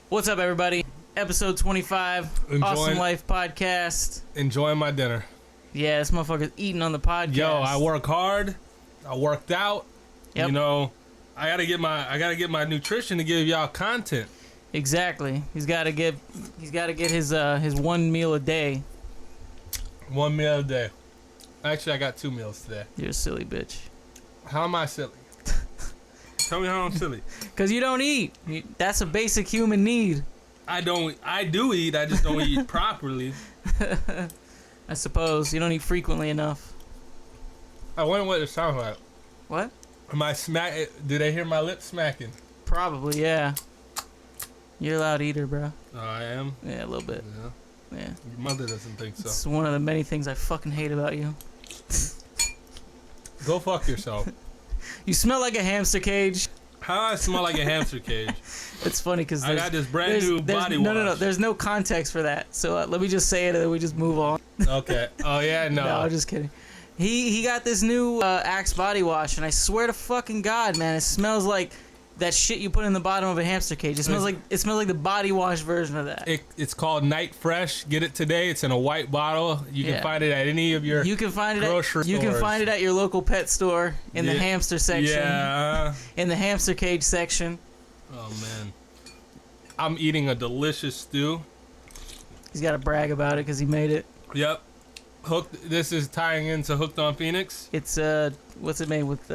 What's up, everybody? Episode 25, Awesome Life Podcast. Enjoying my dinner. Yeah, this motherfucker's eating on the podcast. Yo, I work hard. I worked out. Yep. You know, I gotta get my nutrition to give y'all content. Exactly. He's gotta get his one meal a day. 1 meal a day. Actually, I got 2 meals today. You're a silly bitch. How am I silly? Tell me how I'm silly. Because you don't eat. That's a basic human need. I do eat. I just don't eat properly. I suppose. You don't eat frequently enough. I wonder what it sounds like. What? Am I smack? Do they hear my lips smacking? Probably, yeah. You're a loud eater, bro. Oh, I am? Yeah, a little bit. Yeah. Yeah. Your mother doesn't think so. It's one of the many things I fucking hate about you. Go fuck yourself. You smell like a hamster cage. How I smell like a hamster cage? It's funny because I got this brand new body wash. No. There's no context for that. So let me just say it and then we just move on. Okay. Oh, yeah, no. No, I'm just kidding. He got this new Axe body wash, and I swear to fucking God, man, it smells like that shit you put in the bottom of a hamster cage. It smells like the body wash version of that. It's called Night Fresh. Get it today. It's in a white bottle. You can find it at any of your grocery stores. You can find it at your local pet store in the hamster section. Yeah. In the hamster cage section. Oh, man. I'm eating a delicious stew. He's got to brag about it because he made it. Yep. This is tying into Hooked on Phoenix. It's what's it made with?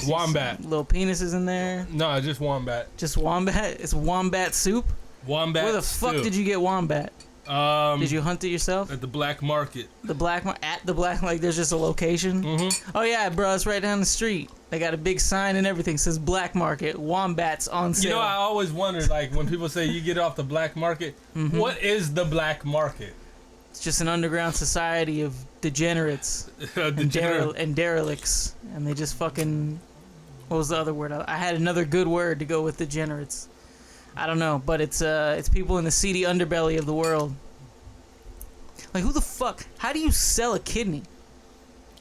Wombat. Little penises in there. No, just wombat. Just wombat. It's wombat soup. Wombat. Where the fuck did you get wombat? Did you hunt it yourself? At the black market. Like there's just a location. Mm-hmm. Oh yeah, bro, it's right down the street. They got a big sign and everything. Says black market. Wombats on sale. You know, I always wondered, like when people say you get off the black market, what is the black market? It's just an underground society of degenerates and derelicts, and they just fucking. What was the other word? I had another good word to go with degenerates. I don't know, but it's people in the seedy underbelly of the world. Like, who the fuck? How do you sell a kidney?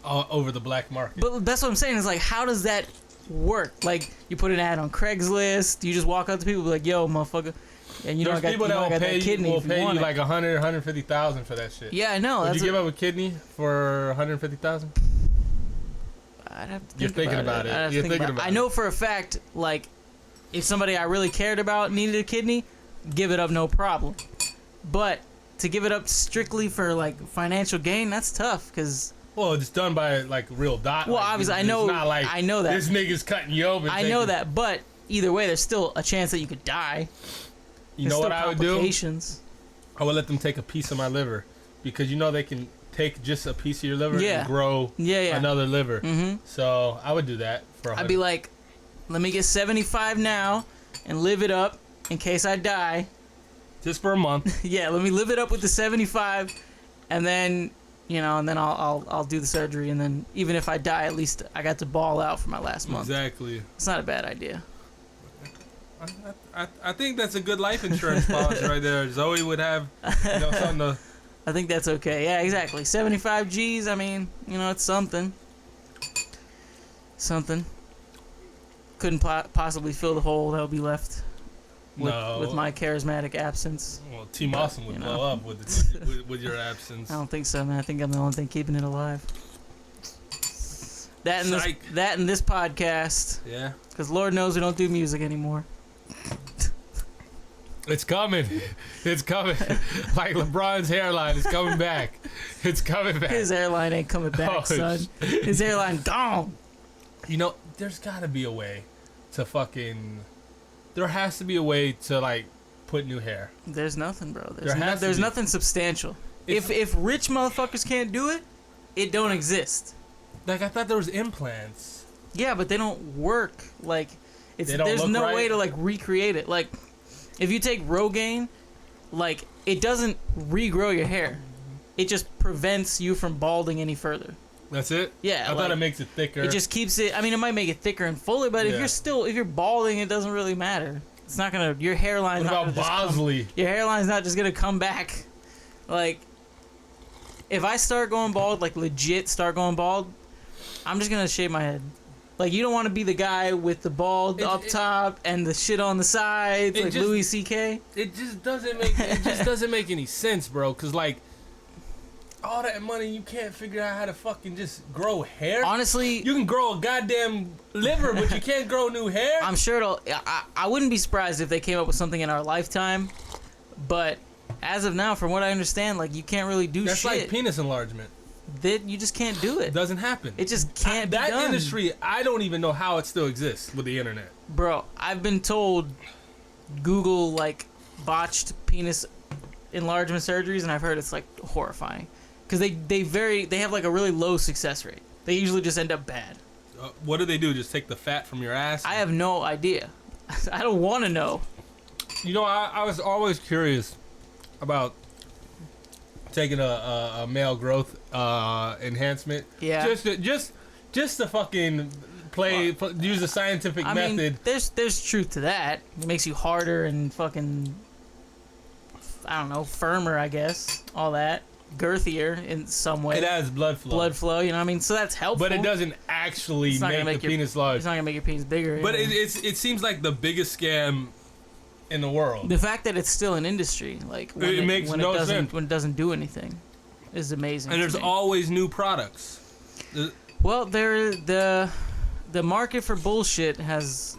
Over the black market. But that's what I'm saying. Is like, how does that work? Like, you put an ad on Craigslist. You just walk up to people, and be like, "Yo, motherfucker." And you know, There's people that will pay you like $100,000, $150,000 for that shit. Yeah, I know. Would you give up a kidney for $150,000? I'd have to think You're thinking about it. You're thinking about it. I know for a fact, like, if somebody I really cared about needed a kidney, give it up no problem. But to give it up strictly for like financial gain, that's tough. Cause it's done by like real doc. Well, like, obviously, it's not like I know that this nigga's cutting you open. I know that, but either way, there's still a chance that you could die. You know what I would do? I would let them take a piece of my liver, because you know they can take just a piece of your liver and grow another liver. Mm-hmm. So I would do that for 100. I'd be like, let me get 75 now and live it up in case I die. Just for a month. Yeah, let me live it up with the 75, and then I'll do the surgery, and then even if I die, at least I got to ball out for my last month. Exactly. It's not a bad idea. I think that's a good life insurance policy right there. Zoe would have something to... I think that's okay. Yeah, exactly. 75 G's, I mean, it's something. Something. Couldn't possibly fill the hole that would be left with my charismatic absence. Well, Team Awesome would blow up with your absence. I don't think so, man. I think I'm the only thing keeping it alive. That and this podcast. Yeah. Because Lord knows we don't do music anymore. It's coming. It's coming. Like LeBron's hairline is coming back. It's coming back. His hairline ain't coming back, son. His hairline gone. There's got to be a way to fucking... There has to be a way to, like, put new hair. There's nothing, bro. There's nothing substantial. If rich motherfuckers can't do it, it don't exist. Like, I thought there was implants. Yeah, but they don't work. Like, there's no way to, like, recreate it. Like, if you take Rogaine, like, it doesn't regrow your hair. It just prevents you from balding any further. That's it? Yeah. I thought it makes it thicker. It just keeps it... I mean, it might make it thicker and fuller, but if you're balding, it doesn't really matter. It's not gonna... Your hairline's not gonna Bosley? Your hairline's not just gonna come back. Like, if I start going bald, like legit start going bald, I'm just gonna shave my head. Like, you don't want to be the guy with the bald up top and the shit on the sides, like Louis C.K. It just doesn't make any sense, bro. Cause like all that money, you can't figure out how to fucking just grow hair. Honestly, you can grow a goddamn liver, but you can't grow new hair. I'm sure it'll. I wouldn't be surprised if they came up with something in our lifetime, but as of now, from what I understand, like you can't really do That's shit. That's like penis enlargement. That you just can't do it. Doesn't happen. It just can't be done. That industry, I don't even know how it still exists with the internet. Bro, I've been told Google like botched penis enlargement surgeries, and I've heard it's like horrifying because they have like a really low success rate. They usually just end up bad. What do they do? Just take the fat from your ass? I have no idea. I don't want to know. You know, I was always curious about taking a male growth enhancement. Yeah. Just to fucking use a scientific method. Mean, there's truth to that. It makes you harder and fucking, I don't know, firmer, I guess. All that. Girthier in some way. It has blood flow. You know what I mean? So that's helpful. But it doesn't actually make the penis large. It's not going to make your penis bigger. But it seems like the biggest scam in the world. The fact that it's still an industry, like when it doesn't do anything, is amazing. And there's always new products. Well, the market for bullshit there's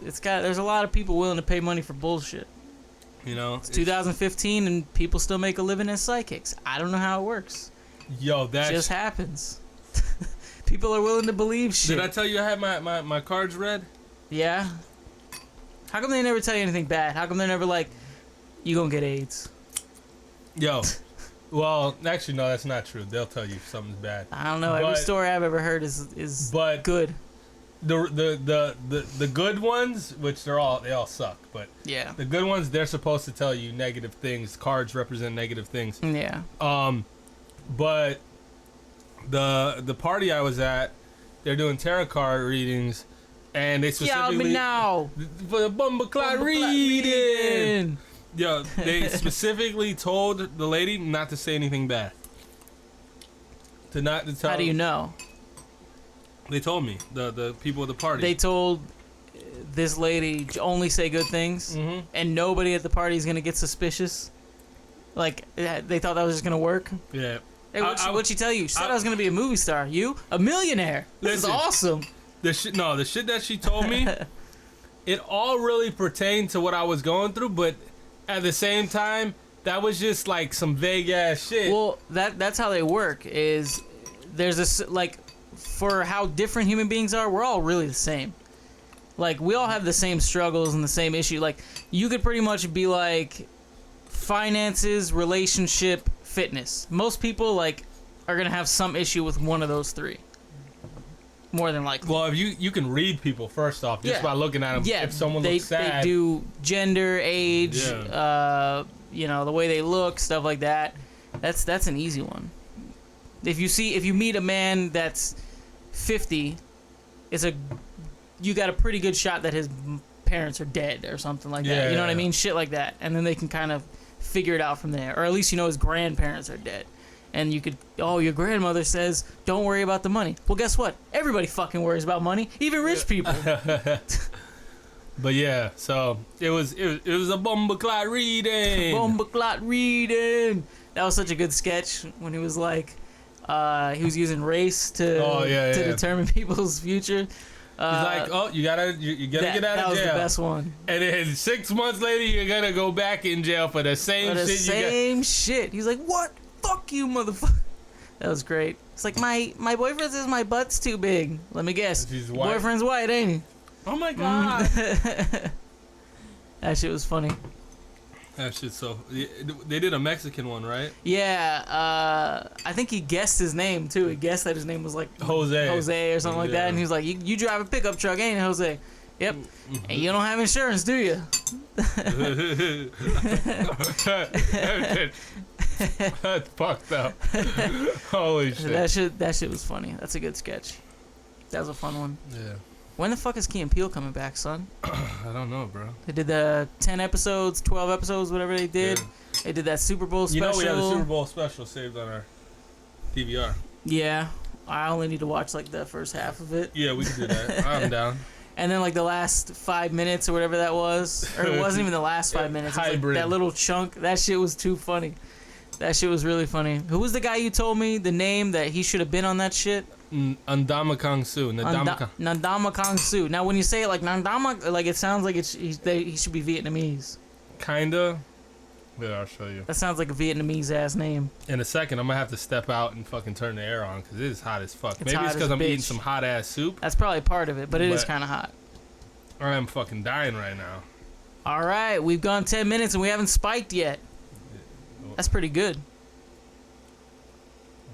a lot of people willing to pay money for bullshit. You know, it's 2015 and people still make a living as psychics. I don't know how it works. Yo, that just happens. People are willing to believe shit. Did I tell you I had my cards read? Yeah. How come they never tell you anything bad? How come they're never like, you gonna get AIDS? Yo. Well, actually, no, that's not true. They'll tell you something's bad. I don't know. Every story I've ever heard is good. The good ones, which they all suck, but yeah, the good ones, they're supposed to tell you negative things. Cards represent negative things. Yeah. But the party I was at, they're doing tarot card readings, and they specifically for the Bumbleclot reading. Yo, they specifically told the lady not to say anything bad. To tell. How do you know? They told me, the people at the party. They told this lady only say good things, and nobody at the party is going to get suspicious. Like, they thought that was just going to work. Yeah. Hey, what'd she tell you? She said I was going to be a movie star. You? A millionaire. This is awesome. The shit that she told me, it all really pertained to what I was going through, but at the same time, that was just like some vague ass shit. Well, that's how they work, is there's this, like, for how different human beings are, we're all really the same. Like, we all have the same struggles and the same issue. Like, you could pretty much be like finances, relationship, fitness. Most people, like, are going to have some issue with one of those three. More than likely. Well, if you can read people, first off, just by looking at them. Yeah, if someone looks sad. They do gender, age, the way they look, stuff like that. That's an easy one. If you meet a man that's 50, you got a pretty good shot that his parents are dead or something like that. You know what I mean? Shit like that. And then they can kind of figure it out from there. Or at least his grandparents are dead. And you could, your grandmother says, don't worry about the money. Well, guess what? Everybody fucking worries about money, even rich people. But yeah, so it was a Bumbleclot reading. Bumbleclot reading. That was such a good sketch when he was like, he was using race to determine people's future. He's like, you gotta get out of jail. That was the best one. And then 6 months later, you're gonna go back in jail for the same shit. He's like, what? Fuck you, motherfucker. That was great. It's like, my boyfriend says my butt's too big. Let me guess. Your boyfriend's white, ain't he? Oh my god. That shit was funny. That shit so... They did a Mexican one, right? Yeah. I think he guessed his name, too. He guessed that his name was like... Jose or something like that. And he was like, you drive a pickup truck, ain't it, Jose? Yep. And you don't have insurance, do you? That's fucked up. Holy shit. That shit was funny. That's a good sketch. That was a fun one. Yeah. When the fuck is Key and Peele coming back, son? I don't know, bro. They did the 10 episodes, 12 episodes, whatever they did. Yeah. They did that Super Bowl special. You know we have a Super Bowl special saved on our DVR. Yeah. I only need to watch like the first half of it. Yeah, we can do that. I'm down. And then like the last 5 minutes or whatever that was, or it wasn't even the last 5 minutes. It was, like, that little chunk. That shit was too funny. That shit was really funny. Who was the guy you told me the name that he should have been on that shit? Ndamakong Su. Ndamakong Su. Now when you say it like Ndama, like it sounds like he should be Vietnamese. Kinda. Yeah, I'll show you. That sounds like a Vietnamese ass name. In a second, I'm gonna have to step out and fucking turn the air on because it is hot as fuck. Maybe it's because I'm eating some hot ass soup. That's probably part of it, but it is kind of hot. I am fucking dying right now. All right, we've gone 10 minutes and we haven't spiked yet. That's pretty good.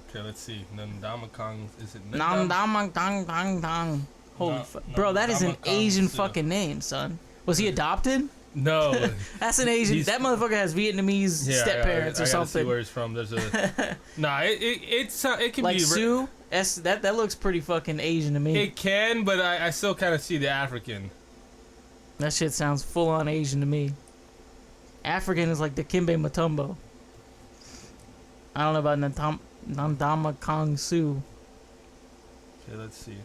Okay, let's see. Ndamakong, is it Ndamakong? Holy fuck. Bro, that is an Asian fucking name, son. Was he adopted? No. That's an Asian. That motherfucker has Vietnamese step parents or something. See where he's from. There's a. Nah, it can like be. Sue? That looks pretty fucking Asian to me. It can, but I still kind of see the African. That shit sounds full on Asian to me. African is like the Kimbe Matumbo. I don't know about Ndamakong Su. Okay, let's see.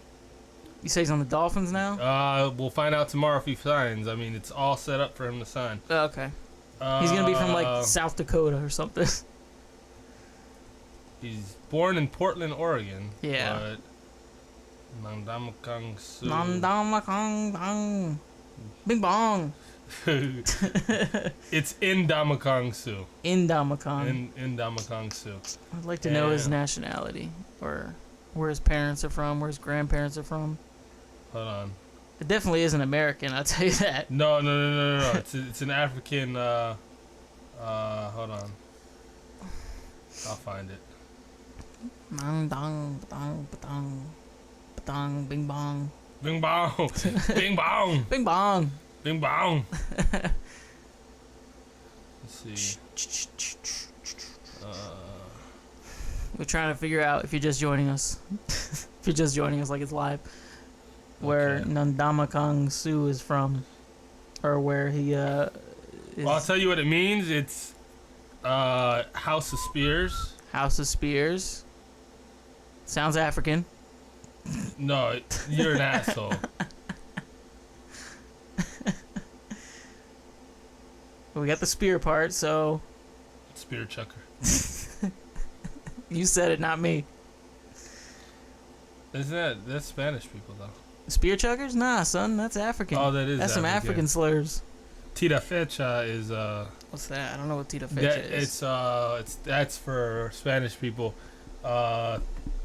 You say he's on the Dolphins now? We'll find out tomorrow if he signs. I mean, it's all set up for him to sign. Oh, okay. He's gonna be from like South Dakota or something. He's born in Portland, Oregon. Yeah. But Ndamakong Su. Ndamakong. Bing bong. It's in Ndamakong Su. In Ndamakong. In Ndamakong Su. I'd like to know his nationality or where his parents are from, where his grandparents are from. Hold on. It definitely isn't American, I'll tell you that. No. It's an African. Hold on. I'll find it. Dong dong dong dong dong bing bong. Bing bong. Bing bong. Bing bong. Bing bong. Let's see. We're trying to figure out if you're just joining us. If you're just joining us like it's live. Where Ndamakong Su is from. Or where he is. Well, I'll tell you what it means. It's House of Spears. House of Spears. Sounds African. No, you're an asshole. We got the spear part, so... Spear chucker. You said it, not me. That's Spanish people, though. Spear chuckers? Nah, son, that's African. Oh, that is That's some African slurs. Tira fecha is... What's that? I don't know what tira fecha is. That's for Spanish people.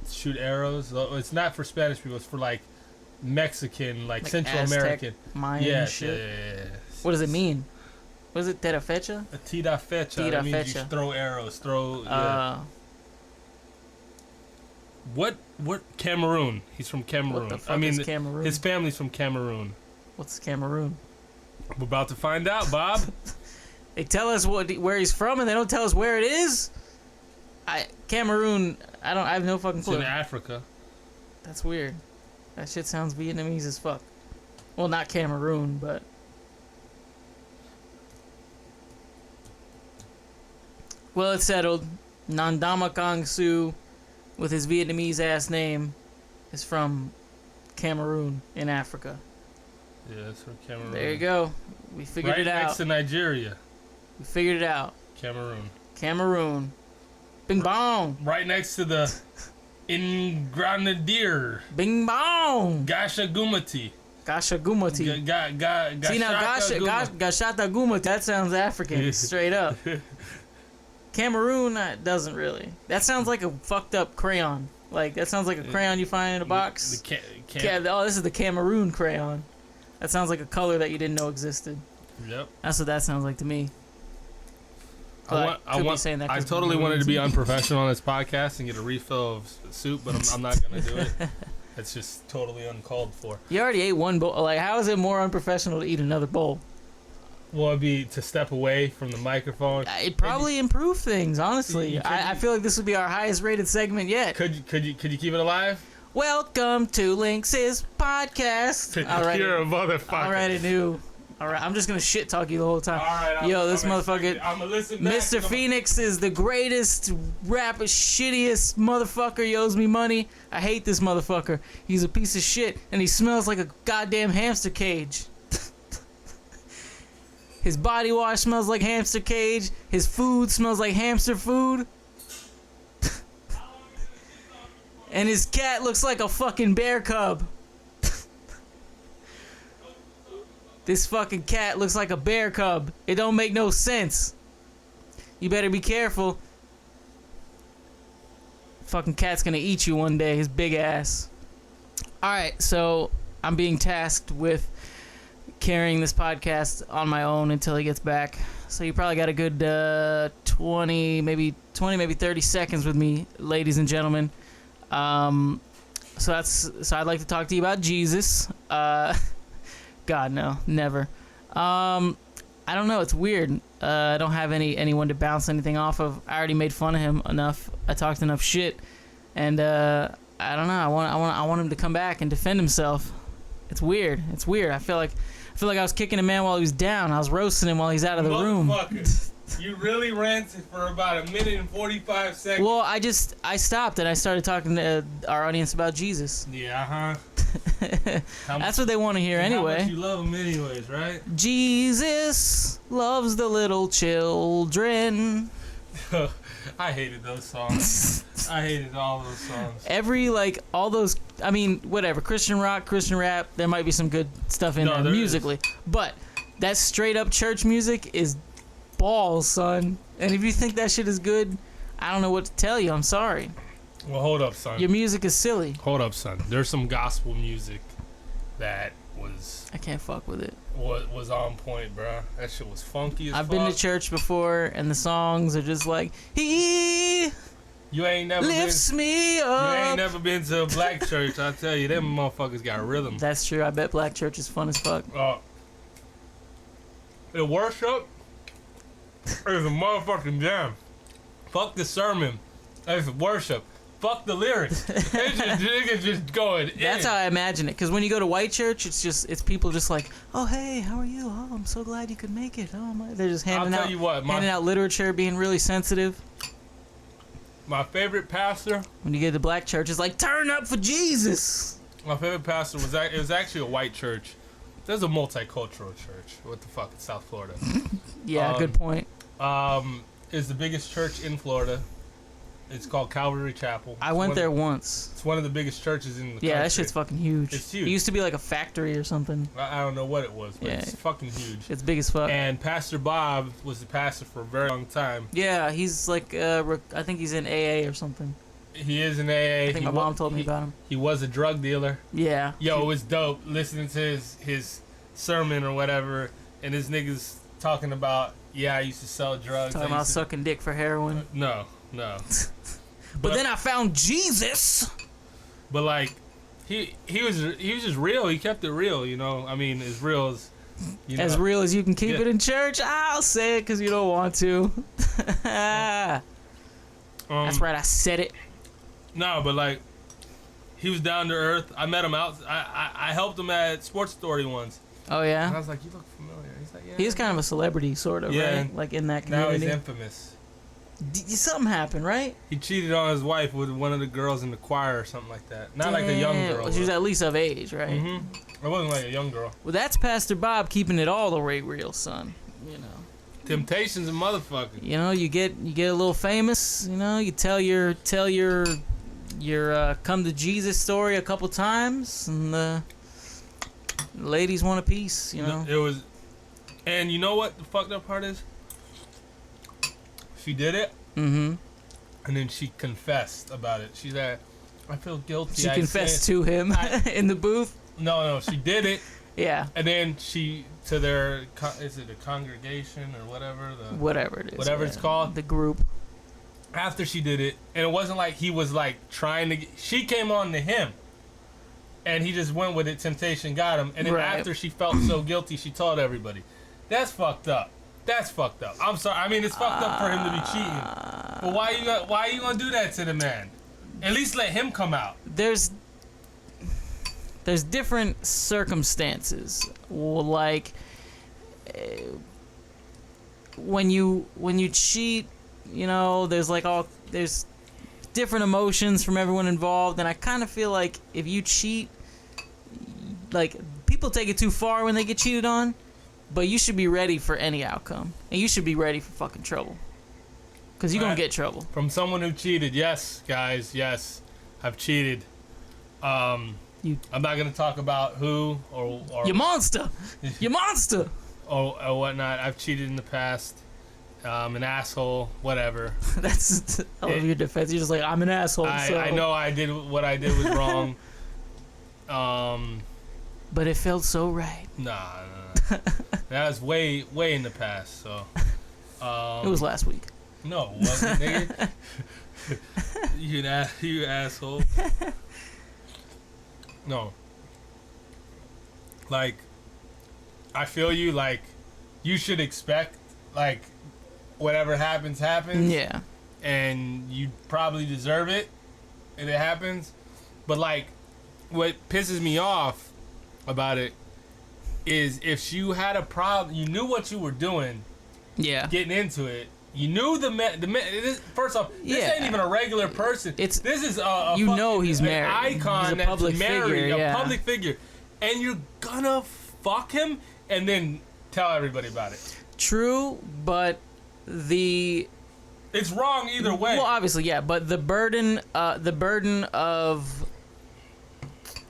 Shoot arrows. It's not for Spanish people. It's for, like, Mexican, like Central Aztec, American. Mayan shit. Yeah. What does it mean? What is it? Tira fecha? Tira fecha. That means you throw arrows. What Cameroon? He's from Cameroon. What the fuck is Cameroon? His family's from Cameroon. What's Cameroon? We're about to find out, Bob. They tell us where he's from, and they don't tell us where it is. Cameroon. I have no fucking clue. It's in Africa. That's weird. That shit sounds Vietnamese as fuck. Well, not Cameroon, but. Well, it's settled. Ndamakong Su, with his Vietnamese ass name, is from Cameroon in Africa. Yeah, it's from Cameroon. There you go. We figured it out. Right next to Nigeria. We figured it out. Cameroon. Bing bong. Right next to the Ingranadier. Bing bong. Gashagumati. See now, Gashata Gumati. That sounds African, straight up. Cameroon doesn't really. That sounds like a fucked up crayon. Like that sounds like a crayon you find in a box. This is the Cameroon crayon. That sounds like a color that you didn't know existed. Yep. That's what that sounds like to me. I totally wanted to be unprofessional on this podcast and get a refill of soup, but I'm not gonna do it. It's just totally uncalled for. You already ate one bowl. Like, how is it more unprofessional to eat another bowl? Well, it'd be to step away from the microphone. It'd probably improve things, honestly. I feel like this would be our highest rated segment yet. Could you keep it alive? Welcome to Lynx's podcast. You're a motherfucker. I already knew All right, I'm just gonna shit talk you the whole time. All right, yo, this motherfucker, I'm gonna listen back. Mr. Phoenix is the greatest rapper, shittiest motherfucker. He owes me money. I hate this motherfucker. He's a piece of shit, and he smells like a goddamn hamster cage. His body wash smells like hamster cage. His food smells like hamster food. And his cat looks like a fucking bear cub. This fucking cat looks like a bear cub. It don't make no sense. You better be careful. Fucking cat's gonna eat you one day, his big ass. Alright, so I'm being tasked with carrying this podcast on my own until he gets back. So you probably got a good 20, maybe 30 seconds with me, ladies and gentlemen. So I'd like to talk to you about Jesus. God, no, never. I don't know. It's weird. I don't have anyone to bounce anything off of. I already made fun of him enough. I talked enough shit, and I don't know. I want him to come back and defend himself. It's weird. It's weird. I feel like I was kicking a man while he was down. I was roasting him while he's out of the room. You really ranted for about 1 minute and 45 seconds. Well, I stopped and I started talking to our audience about Jesus. Yeah, That's what they want to hear anyway. How much you love him anyways, right? Jesus loves the little children. I hated those songs. I hated all those songs. All those, I mean, whatever, Christian rock, Christian rap, there might be some good stuff in there musically. But that straight up church music is balls, son. And if you think that shit is good, I don't know what to tell you. I'm sorry. Well, hold up, son. Your music is silly. Hold up, son. There's some gospel music that was... I can't fuck with it. Was on point, bro. That shit was funky as fuck. I've been to church before, and the songs are just like, He you ain't never lifts me up. You ain't never been to a black church. I tell you, them motherfuckers got rhythm. That's true. I bet black church is fun as fuck. The worship is a motherfucking jam. Fuck the sermon. It's worship. Fuck the lyrics. It's just going in. That's how I imagine it. Because when you go to white church, it's people just like, oh, hey, how are you? Oh, I'm so glad you could make it. Oh, my. They're just handing out literature, being really sensitive. My favorite pastor. When you get to black church, it's like, turn up for Jesus. My favorite pastor was actually a white church. There's a multicultural church. What the fuck? It's South Florida. Yeah, good point. It's the biggest church in Florida. It's called Calvary Chapel. I went there once. It's one of the biggest churches in the country. Yeah, that shit's fucking huge. It's huge. It used to be like a factory or something. I don't know what it was, but it's fucking huge. It's big as fuck. And Pastor Bob was the pastor for a very long time. Yeah, he's like, I think he's in AA or something. He is in AA. I think my mom told me about him. He was a drug dealer. Yeah. Yo, it was dope listening to his sermon or whatever, and his niggas talking about, I used to sell drugs. Talking about sucking dick for heroin. No. But then I found Jesus. But like, he was just real. He kept it real, you know. I mean, as real as as real as you can keep it in church. I'll say it because you don't want to. That's right. I said it. No, but like, he was down to earth. I met him out. I helped him at Sports Authority once. Oh yeah. And I was like, you look familiar. He's like, yeah. He's kind of a celebrity, sort of, right? Like in that community. Now he's infamous. Something happened, right? He cheated on his wife with one of the girls in the choir or something like that. Not like a young girl. She was at least of age, right? Mm-hmm. It wasn't like a young girl. Well, that's Pastor Bob keeping it all the way real, son. You know. Temptation's a motherfucker. You know, you get a little famous. You know, you tell your come to Jesus story a couple times, and the ladies want a piece. You know. It was, and you know what the fucked up part is? She did it, and then she confessed about it. She said, "I feel guilty." She confessed to him in the booth. No, she did it. Yeah. And then she to their is it a congregation or whatever whatever it is, whatever it's called, the group. After she did it, and it wasn't like he was like trying to. She came on to him, and he just went with it. Temptation got him, and then after she felt so guilty, she told everybody. That's fucked up. That's fucked up. I'm sorry. I mean, it's fucked up for him to be cheating. But why are you gonna do that to the man? At least let him come out. There's different circumstances. Like, when you cheat, you know, there's different emotions from everyone involved, and I kind of feel like if you cheat, like, people take it too far when they get cheated on, but you should be ready for any outcome, and you should be ready for fucking trouble, because you're gonna get trouble. From someone who cheated, yes, guys, yes, I've cheated. I'm not gonna talk about who or you monster, you monster, or whatnot. I've cheated in the past. An asshole, whatever. That's I love your defense. You're just like, I'm an asshole. I know I did what I did was wrong. But it felt so right. Nah. That was way in the past. So. It was last week. No, it wasn't, nigga. You asshole. No. Like, I feel you. Like, you should expect, like, whatever happens. Yeah. And you probably deserve it if it happens. But, like, what pisses me off about it is if you had a problem, you knew what you were doing. Yeah. Getting into it. You knew the man. First off, this ain't even a regular person. This is a you know he's married. Icon he's a public figure, a public figure, and you're gonna fuck him and then tell everybody about it. True, but it's wrong either way. Well, obviously, yeah, but the burden of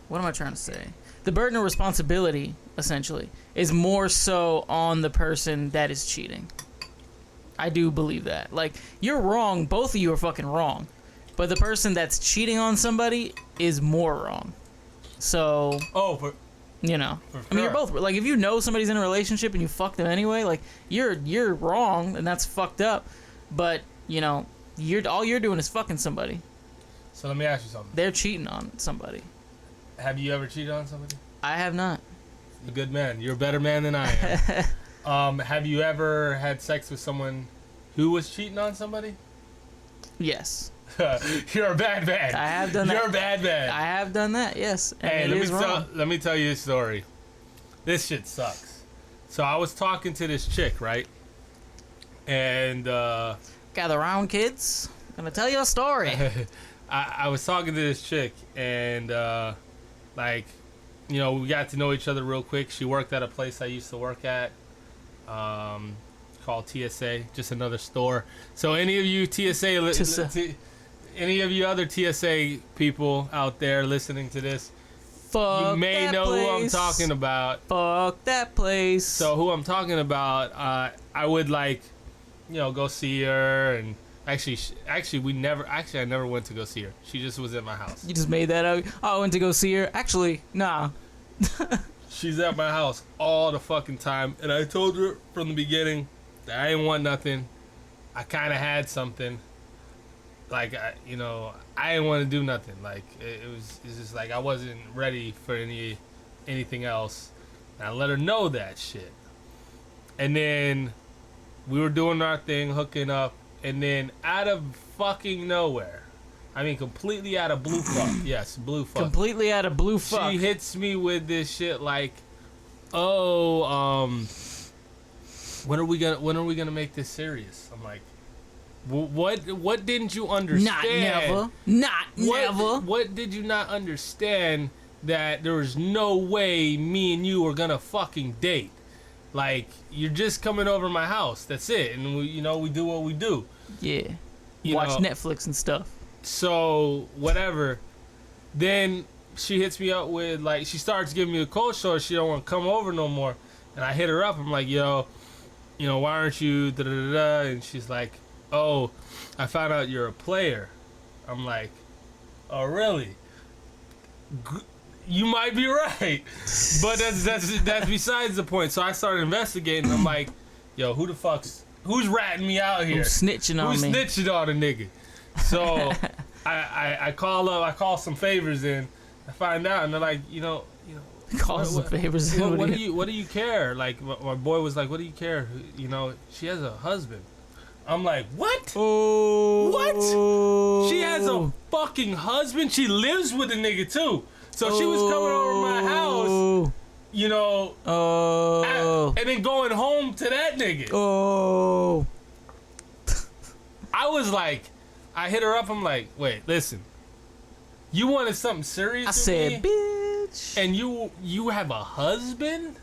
what am I trying to say? The burden of responsibility, essentially, is more so on the person that is cheating. I do believe that. Like, you're wrong. Both of you are fucking wrong. But the person that's cheating on somebody is more wrong. So... you know. Sure. I mean, you're both... Like, if you know somebody's in a relationship and you fuck them anyway, like, you're wrong, and that's fucked up. But, you know, all you're doing is fucking somebody. So let me ask you something. They're cheating on somebody. Have you ever cheated on somebody? I have not. You're a good man. You're a better man than I am. Have you ever had sex with someone who was cheating on somebody? Yes. You're a bad man. I have done that. You're a bad man. I have done that, yes. And hey, let me tell you a story. This shit sucks. So I was talking to this chick, right? And gather around, kids. Gonna tell you a story. I was talking to this chick, and like, you know, we got to know each other real quick. She worked at a place I used to work at, called TSA, just another store. So any of you any of you other TSA people out there listening to this, fuck, you may know place. who I'm talking about. Fuck that place. So who I'm talking about, I would, like, you know, go see her, and actually I never went to go see her. She just was at my house. You just made that up. Oh, I went to go see her. Actually, nah. She's at my house all the fucking time, and I told her from the beginning that I didn't want nothing. I kind of had something. Like, I didn't want to do nothing. Like, it's just like I wasn't ready for anything else. And I let her know that shit. And then we were doing our thing, hooking up, and then out of fucking nowhere, I mean, completely out of blue fuck. Yes, blue fuck. Completely out of blue fuck. She hits me with this shit like, "Oh, when are we gonna make this serious?" I'm like, "What didn't you understand? Not never. What did you not understand? That there was no way me and you were gonna fucking date. Like, you're just coming over my house. That's it. And we do what we do. Yeah. Watch Netflix and stuff. So, whatever. Then she hits me up with, like, she starts giving me a cold shoulder. She don't want to come over no more. And I hit her up. I'm like, yo, why aren't you da-da-da-da? And she's like, oh, I found out you're a player. I'm like, oh, really? You might be right. But that's besides the point. So I started investigating. I'm like, yo, who's ratting me out here? Who's snitching on me? Who's snitching on a nigga? So I call some favors in. I find out, and they're like, call some favors in. What do you care? Like, my boy was like, what do you care? She has a husband. I'm like, what? Oh. What? She has a fucking husband? She lives with a nigga too. So she was coming over my house you know. Oh. And then going home to that nigga. Oh. I was like, I hit her up. I'm like, wait, listen. You wanted something serious? I said, bitch. And you have a husband?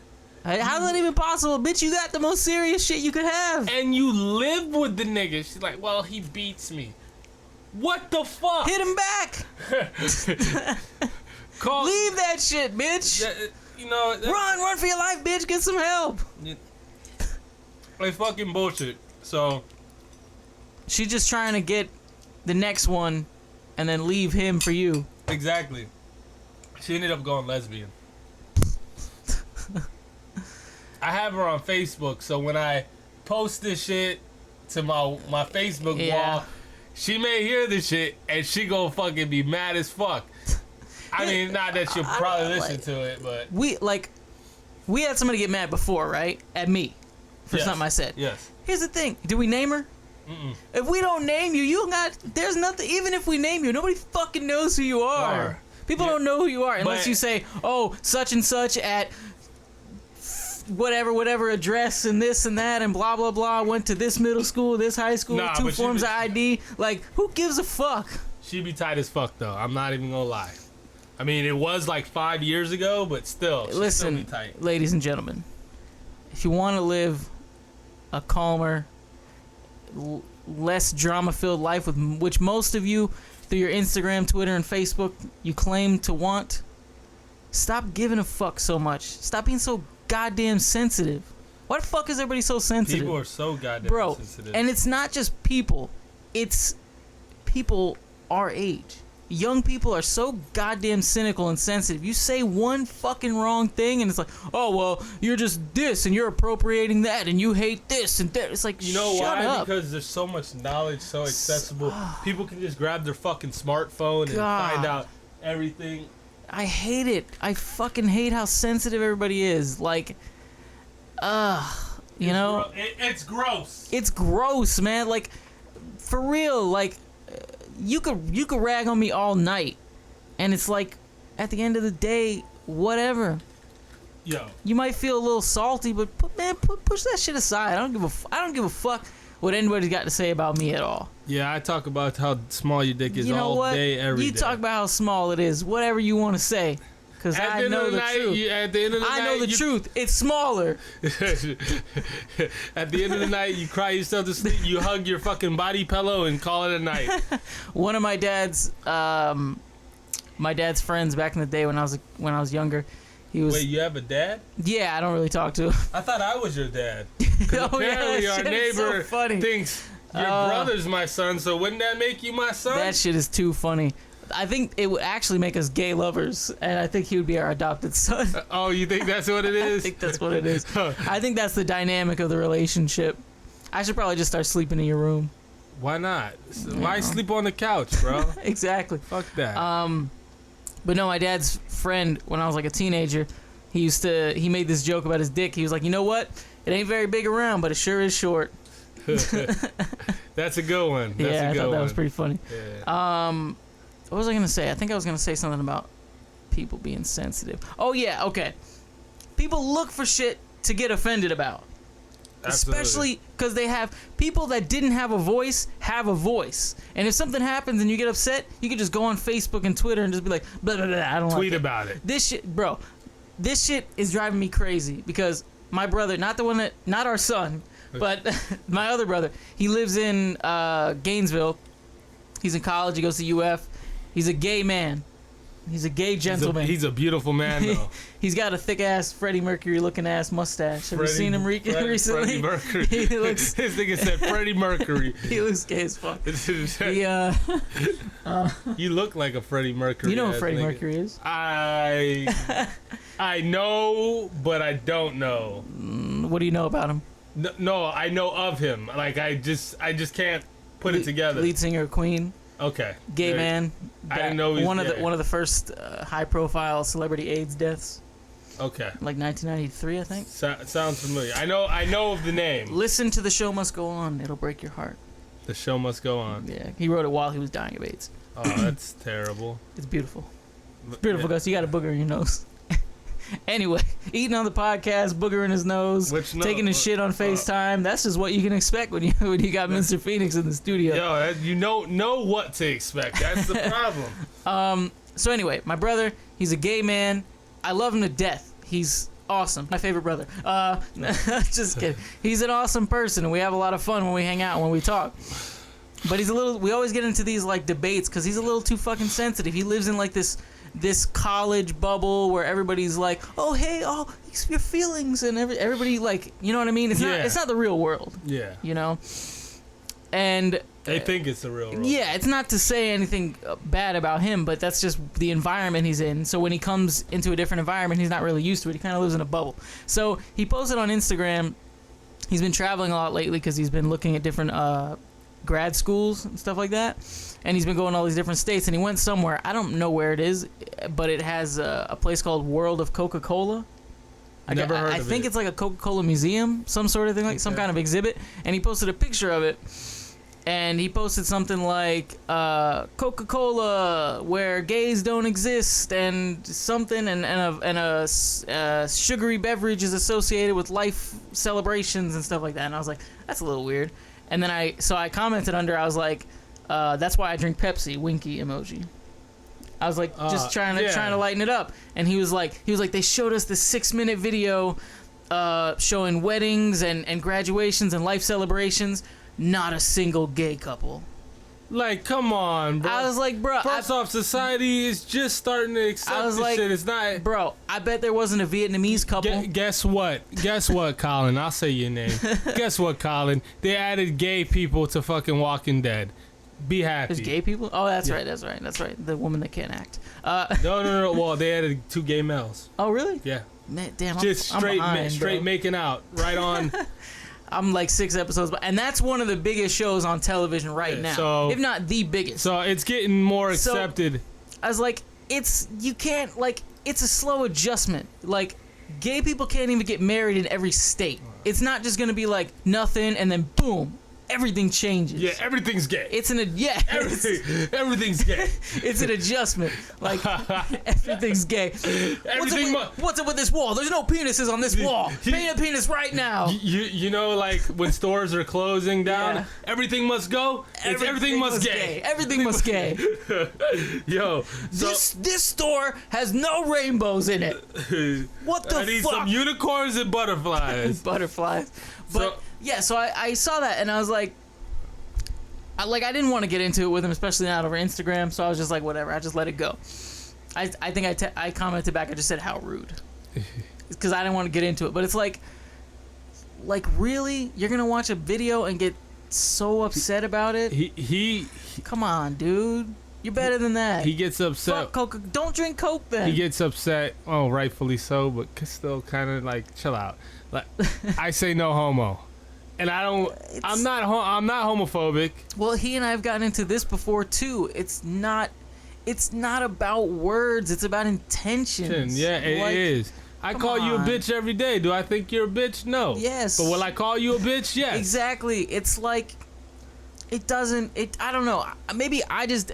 How's that even possible? Bitch, you got the most serious shit you could have. And you live with the nigga. She's like, well, he beats me. What the fuck? Hit him back. Leave that shit, bitch. You know, run for your life, bitch. Get some help. Like fucking bullshit. So she's just trying to get the next one and then leave him for you. Exactly. She ended up going lesbian. I have her on Facebook, so when I post this shit to my Facebook wall, she may hear this shit and she gonna fucking be mad as fuck. I mean, not that she'll probably listen to it, but we had somebody get mad before, right? At me for something I said. Yes. Here's the thing: do we name her? Mm-mm. If we don't name you, you got. There's nothing. Even if we name you, nobody fucking knows who you are. People don't know who you are unless you say, "Oh, such and such at whatever address and this and that and blah blah blah. Went to this middle school, this high school, 2 forms of ID." Like, who gives a fuck? She be tight as fuck though. I'm not even gonna lie. I mean, it was like 5 years ago, but still, listen, still be tight. Ladies and gentlemen, if you want to live a calmer, less drama-filled life, with which most of you, through your Instagram, Twitter, and Facebook, you claim to want, stop giving a fuck so much. Stop being so goddamn sensitive. Why the fuck is everybody so sensitive? People are so goddamn sensitive. And it's not just people. It's people our age. Young people are so goddamn cynical and sensitive. You say one fucking wrong thing and it's like, oh, well, you're just this and you're appropriating that and you hate this and that. It's like, you know shut why? up. Because there's so much knowledge, so accessible. People can just grab their fucking smartphone and find out everything. I hate it. I fucking hate how sensitive everybody is. Like, you know? It's gross. It's gross, man. Like, for real, like, you could rag on me all night, and it's like, at the end of the day, whatever. Yo, you might feel a little salty, but push that shit aside. I don't give a fuck what anybody's got to say about me at all. Yeah, I talk about how small your dick is day, every day. You talk about how small it is, whatever you want to say. Because I know the truth. At the end of the night, I know the truth. It's smaller. At the end of the night, you cry yourself to sleep. You hug your fucking body pillow and call it a night. One of my dad's friends back in the day when I was younger, he was. Wait, you have a dad? Yeah, I don't really talk to him. I thought I was your dad. Apparently our neighbor thinks your brother's my son. So wouldn't that make you my son? That shit is too funny. I think it would actually make us gay lovers, and I think he would be our adopted son. Oh, you think that's what it is? I think that's what it is. I think that's the dynamic of the relationship. I should probably just start sleeping in your room. Why not? Why sleep on the couch, bro? Exactly. Fuck that. But no, my dad's friend, when I was like a teenager, he made this joke about his dick. He was like, you know what? It ain't very big around, but it sure is short. That's a good one. I thought that was pretty funny. Yeah. What was I going to say? I think I was going to say something about people being sensitive. Oh, yeah, okay. People look for shit to get offended about. Absolutely. Especially because they have people that didn't have a voice have a voice. And if something happens and you get upset, you can just go on Facebook and Twitter and just be like, blah, blah, blah, I don't Tweet like about it. This shit is driving me crazy because my brother, not our son, but my other brother, he lives in Gainesville. He's in college. He goes to UF. He's a gay man. He's a gay gentleman. He's a beautiful man, though. He's got a thick-ass Freddie Mercury-looking ass mustache. Have you seen him recently? Freddie Mercury. His nigga said Freddie Mercury. He looks gay as fuck. You look like a Freddie Mercury. You know what Freddie Mercury is? I know, but I don't know. What do you know about him? No, I know of him. Like, I just can't put it together. Lead singer of Queen. Okay. Gay man. I didn't know he was one of the first high-profile celebrity AIDS deaths. Okay. Like 1993, I think. Sounds familiar. I know of the name. Listen to The Show Must Go On. It'll break your heart. The Show Must Go On. Yeah, he wrote it while he was dying of AIDS. Oh, that's terrible. It's beautiful. It's beautiful, Gus. You got a booger in your nose. Anyway. eating on the podcast, booger in his nose, taking his shit on FaceTime. That's just what you can expect when you got Mr. Phoenix in the studio. Yo, you know what to expect. That's the problem. So anyway, my brother, he's a gay man. I love him to death. He's awesome. My favorite brother. Just kidding. He's an awesome person, and we have a lot of fun when we hang out, when we talk. But we always get into these like debates because he's a little too fucking sensitive. He lives in like this college bubble where everybody's like, oh hey, your feelings, and everybody, like, you know what I mean? It's not the real world. Yeah. You know? And they think it's the real world. Yeah, it's not to say anything bad about him, but that's just the environment he's in. So when he comes into a different environment, he's not really used to it. He kind of lives in a bubble. So he posted on Instagram. He's been traveling a lot lately because he's been looking at different grad schools and stuff like that, and he's been going to all these different states, and he went somewhere, I don't know where it is, but it has a place called World of Coca-Cola. I think it's like a Coca-Cola museum, some sort of thing, like some kind of exhibit, and he posted a picture of it, and he posted something like Coca-Cola where gays don't exist, and something, and a sugary beverage is associated with life celebrations and stuff like that, and I was like, that's a little weird. And then I commented under, I was like, that's why I drink Pepsi, winky emoji. I was like, just trying to lighten it up. And he was like, they showed us this 6-minute video showing weddings and graduations and life celebrations. Not a single gay couple. Like, come on, bro. I was like, bro. First off, society is just starting to accept this shit. It's not. Bro, I bet there wasn't a Vietnamese couple. Guess what, Colin? I'll say your name. Guess what, Colin? They added gay people to fucking Walking Dead. Be happy. There's gay people? Oh, that's right. The woman that can't act. No. Well, they added 2 gay males. Oh, really? Yeah. Man, damn, just I'm behind, straight making out right on. I'm like 6 episodes, and that's one of the biggest shows on television right now, so, if not the biggest. So it's getting more accepted. So, I was like, it's a slow adjustment. Like, gay people can't even get married in every state. It's not just gonna be like nothing and then boom, everything changes. Yeah, everything's gay. Everything's gay. It's an adjustment. Like, everything's gay. What's up with this wall? There's no penises on this wall. Paint a penis right now. You know, like when stores are closing down, everything must go. Everything must gay. Everything must gay. Yo, this store has no rainbows in it. What the fuck? I need some unicorns and butterflies. But so I saw that and I was like, I didn't want to get into it with him, especially not over Instagram. So I was just like, whatever. I just let it go. I think I commented back. I just said, how rude, because I didn't want to get into it. But it's like really, you're gonna watch a video and get so upset about it? He come on, dude. You're better than that. He gets upset. Fuck Coca. Don't drink Coke then. He gets upset. Oh, rightfully so, but still kind of like chill out. Like, I say no homo. And I don't. I'm not homophobic. Well, he and I have gotten into this before too. It's not about words. It's about intentions. Yeah, it is. I call you a bitch every day. Do I think you're a bitch? No. Yes. But will I call you a bitch? Yes. Exactly. It's like, it doesn't. I don't know. Maybe I just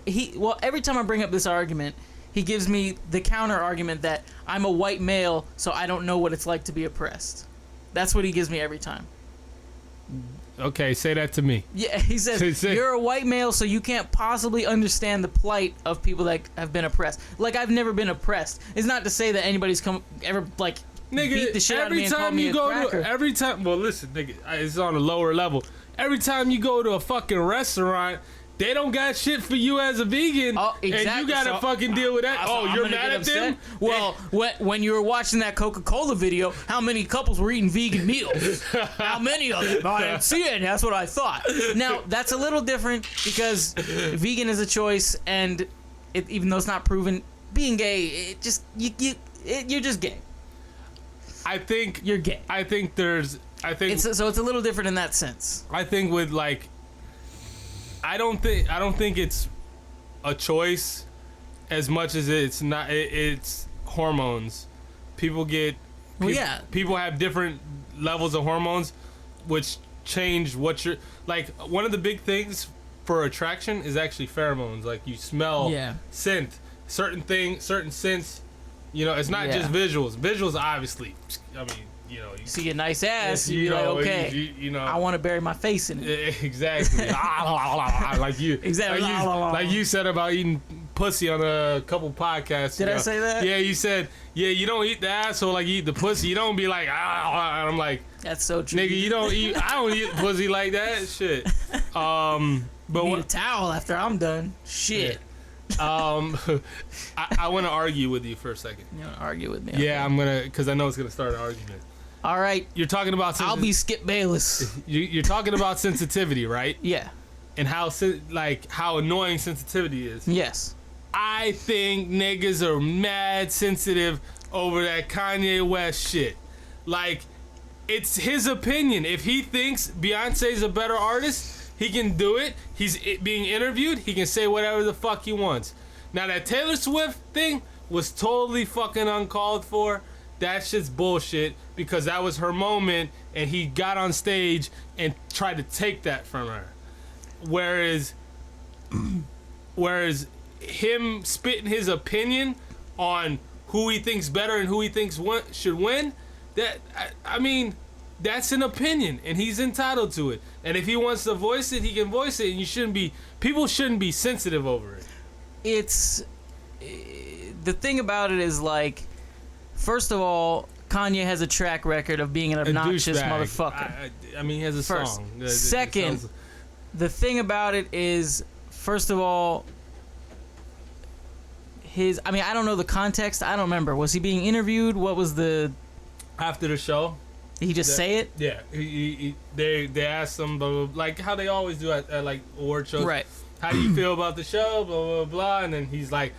every time I bring up this argument, he gives me the counter argument that I'm a white male, so I don't know what it's like to be oppressed. That's what he gives me every time. Okay, say that to me. Yeah, he says, you're a white male, so you can't possibly understand the plight of people that have been oppressed. Like, I've never been oppressed. It's not to say that anybody's ever beat the shit out of me and call me a cracker. Every time, well, listen, nigga, it's on a lower level. Every time you go to a fucking restaurant, they don't got shit for you as a vegan, and you gotta fucking deal with that. You're mad at them? Well, when you were watching that Coca-Cola video, how many couples were eating vegan meals? How many of them? I didn't see it. That's what I thought. Now, that's a little different because vegan is a choice, and even though it's not proven, being gay, you're just gay. I think you're gay. It's a little different in that sense. I think with like. I don't think it's a choice as much as it's not. It's hormones. People have different levels of hormones, which change what you're like. One of the big things for attraction is actually pheromones. Like you smell, scent, certain scents You know, it's not just visuals. Visuals, obviously. I mean, you know, you see a nice ass, you be like, okay, you know, I want to bury my face in it. Exactly. Like you, exactly. Like you said about eating pussy on a couple podcasts. Did I say that? Yeah, you said, yeah, you don't eat the asshole like you eat the pussy. You don't be like, and I'm like, that's so true. Nigga, you don't eat. I don't eat pussy like that. Shit. But need a towel after I'm done. Shit. Yeah. I want to argue with you for a second. You want to argue with me? Yeah, okay. I'm gonna, because I know it's gonna start an argument. All right. You're talking about. I'll be Skip Bayless. You're talking about sensitivity, right? Yeah. And how annoying sensitivity is. Yes. I think niggas are mad sensitive over that Kanye West shit. Like, it's his opinion. If he thinks Beyonce's a better artist, he can do it. He's being interviewed. He can say whatever the fuck he wants. Now, that Taylor Swift thing was totally fucking uncalled for. That shit's bullshit because that was her moment and he got on stage and tried to take that from her. Whereas him spitting his opinion on who he thinks better and who he thinks should win, I mean, that's an opinion and he's entitled to it. And if he wants to voice it, he can voice it, and people shouldn't be sensitive over it. The thing about it is, like, first of all, Kanye has a track record of being an obnoxious motherfucker. I mean, he has a song. Second, the thing about it is, first of all, I don't know the context. I don't remember. Was he being interviewed? What was the... After the show? Did he just say it? Yeah. They asked him, blah, blah, like how they always do at like award shows. Right. How do you feel about the show? Blah, blah, blah. And then he's like,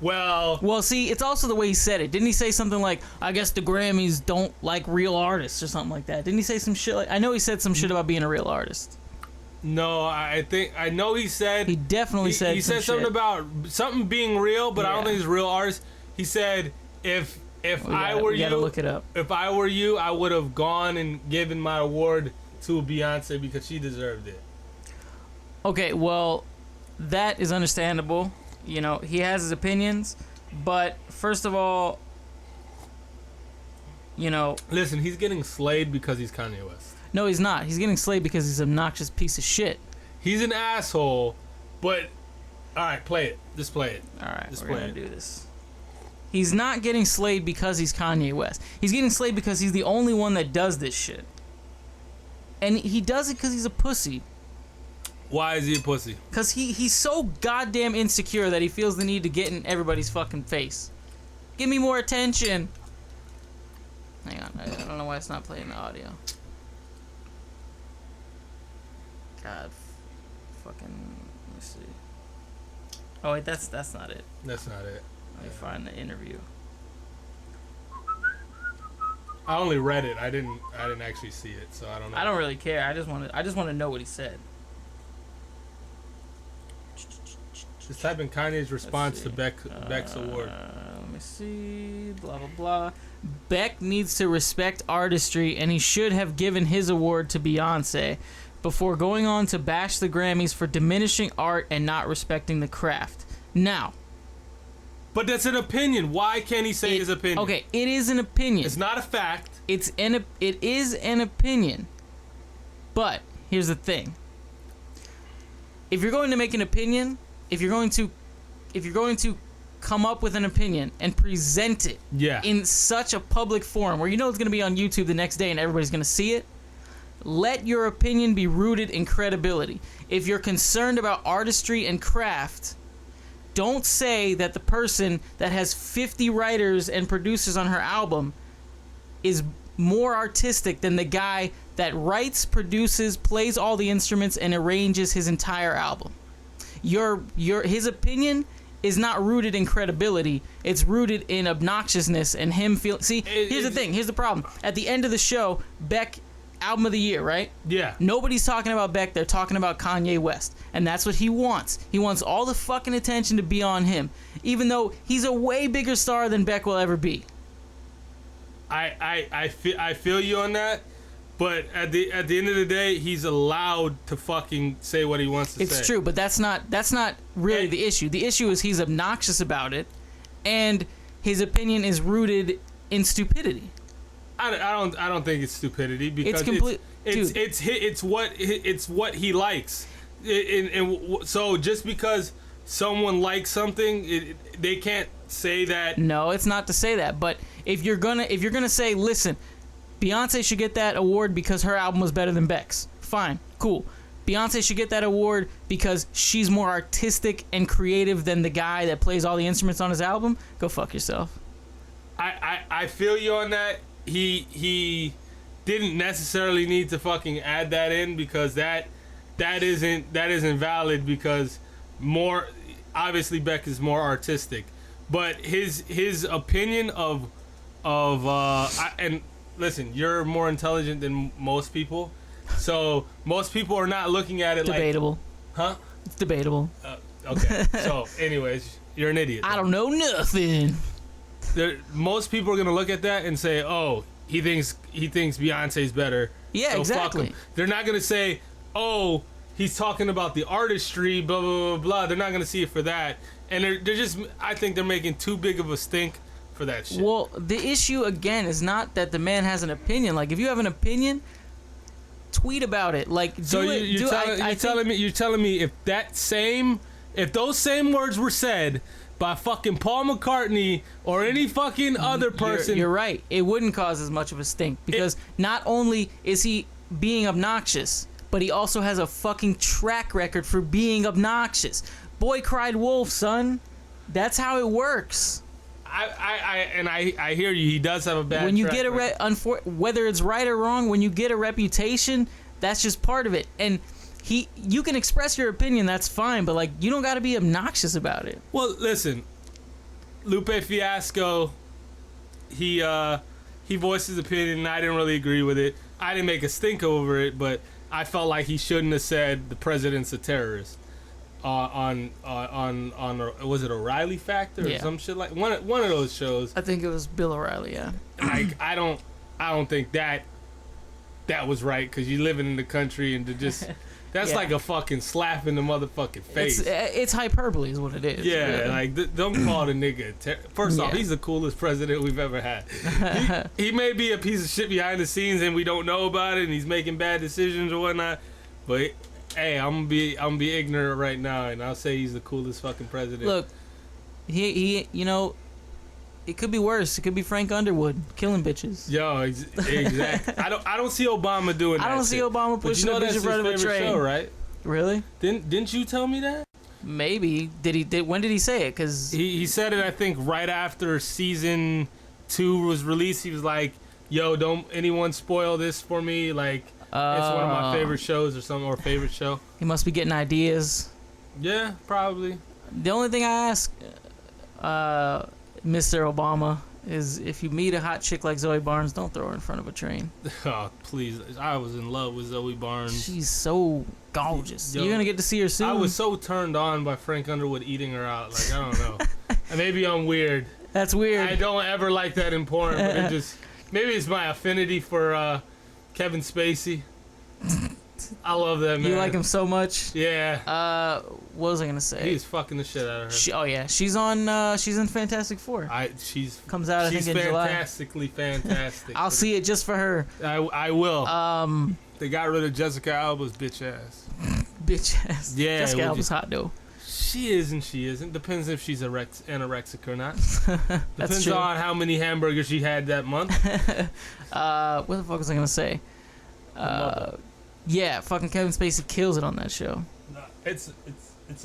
well, see, it's also the way he said it. Didn't he say something like, I guess the Grammys don't like real artists or something like that? Didn't he say some shit like... I know he said some shit about being a real artist. No, I know he said... He definitely said he said something about something being real, but I don't think it's real artist. He said, if I were you... You gotta look it up. If I were you, I would have gone and given my award to Beyonce because she deserved it. Okay, well, that is understandable. You know, he has his opinions, but first of all, you know... Listen, he's getting slayed because he's Kanye West. No, he's not. He's getting slayed because he's an obnoxious piece of shit. He's an asshole, but... Alright, play it. Just play it. Alright, we're gonna do this. He's not getting slayed because he's Kanye West. He's getting slayed because he's the only one that does this shit. And he does it because he's a pussy. Why is he a pussy? Because he's so goddamn insecure that he feels the need to get in everybody's fucking face. Give me more attention. Hang on, I don't know why it's not playing the audio. God, fucking, let me see. Oh wait, that's not it. That's not it. Let me find the interview. I only read it. I didn't actually see it, so I don't know. I don't really care. I just want to know what he said. Just type in Kanye's response to Beck's award. Let me see. Blah, blah, blah. Beck needs to respect artistry, and he should have given his award to Beyonce before going on to bash the Grammys for diminishing art and not respecting the craft. Now. But that's an opinion. Why can't he say his opinion? Okay, it is an opinion. It's not a fact. It is an opinion. But here's the thing. If you're going to make an opinion... If you're going to come up with an opinion and present it in such a public forum where you know it's going to be on YouTube the next day and everybody's going to see it, let your opinion be rooted in credibility. If you're concerned about artistry and craft, don't say that the person that has 50 writers and producers on her album is more artistic than the guy that writes, produces, plays all the instruments, and arranges his entire album. His opinion is not rooted in credibility. It's rooted in obnoxiousness and him feel. See, here's the thing. Here's the problem. At the end of the show, Beck, album of the year, right? Yeah. Nobody's talking about Beck. They're talking about Kanye West, and that's what he wants. He wants all the fucking attention to be on him, even though he's a way bigger star than Beck will ever be. I feel you on that. But at the end of the day, he's allowed to fucking say what he wants to say. It's true, but that's not really the issue. The issue is he's obnoxious about it, and his opinion is rooted in stupidity. I don't think it's stupidity because it's what he likes. And so just because someone likes something, they can't say that. No, it's not to say that. But if you're gonna say, listen, Beyonce should get that award because her album was better than Beck's. Fine, cool. Beyonce should get that award because she's more artistic and creative than the guy that plays all the instruments on his album. Go fuck yourself. I feel you on that. He didn't necessarily need to fucking add that in because that isn't valid because more obviously Beck is more artistic, but his opinion of and listen, you're more intelligent than most people, so most people are not looking at it debatable. Huh? It's debatable. Okay. So, anyways, you're an idiot. I don't know nothing. Most people are gonna look at that and say, "Oh, he thinks Beyonce's better." Yeah, so exactly. Fuck him. They're not gonna say, "Oh, he's talking about the artistry." Blah blah blah blah. They're not gonna see it for that, and they're just. I think they're making too big of a stink for that shit. Well, the issue again is not that the man has an opinion. Like, if you have an opinion, tweet about it. Like, you're telling me if those same words were said by fucking Paul McCartney or any fucking other person. You're right. It wouldn't cause as much of a stink because not only is he being obnoxious, but he also has a fucking track record for being obnoxious. Boy cried wolf, son. That's how it works. I hear you. He does have a bad. When you get whether it's right or wrong, when you get a reputation, that's just part of it. And you can express your opinion, that's fine, but like you don't got to be obnoxious about it. Well, listen, Lupe Fiasco, he voiced his opinion, and I didn't really agree with it. I didn't make a stink over it, but I felt like he shouldn't have said the president's a terrorist. On was it O'Reilly Factor or some shit like one of those shows? I think it was Bill O'Reilly. Yeah. Like I don't think that was right because you living in the country and to just that's like a fucking slap in the motherfucking face. It's hyperbole is what it is. Yeah, really. Like don't call the nigga. First off, he's the coolest president we've ever had. He may be a piece of shit behind the scenes and we don't know about it, and he's making bad decisions or whatnot, but. Hey, I'm gonna be ignorant right now, and I'll say he's the coolest fucking president. Look, he it could be worse. It could be Frank Underwood killing bitches. Yo, exactly. I don't see Obama doing that. I don't see Obama pushing a bitch in front of a train. Show, right? Really? Didn't you tell me that? Maybe. When did he say it? Because he said it. I think right after season 2 was released. He was like, "Yo, don't anyone spoil this for me." Like. It's one of my favorite shows or favorite show. He must be getting ideas. Yeah, probably. The only thing I ask, Mr. Obama, is if you meet a hot chick like Zoe Barnes, don't throw her in front of a train. Oh, please. I was in love with Zoe Barnes. She's so gorgeous. You're going to get to see her soon. I was so turned on by Frank Underwood eating her out. Like, I don't know. Maybe I'm weird. That's weird. I don't ever like that in porn, but it just... Maybe it's my affinity for... Kevin Spacey. I love that man. You like him so much? Yeah. What was I gonna say? He's fucking the shit out of her. She's in Fantastic Four. She's comes out I think in July. She's fantastically fantastic. I'll see it just for her. I will. They got rid of Jessica Alba's bitch ass. Bitch ass. Yeah. Jessica Alba's hot though. She is and she isn't. Depends if she's anorexic or not. Depends true. on how many hamburgers she had that month. What the fuck was I gonna say? Yeah, fucking Kevin Spacey kills it on that show. No, it's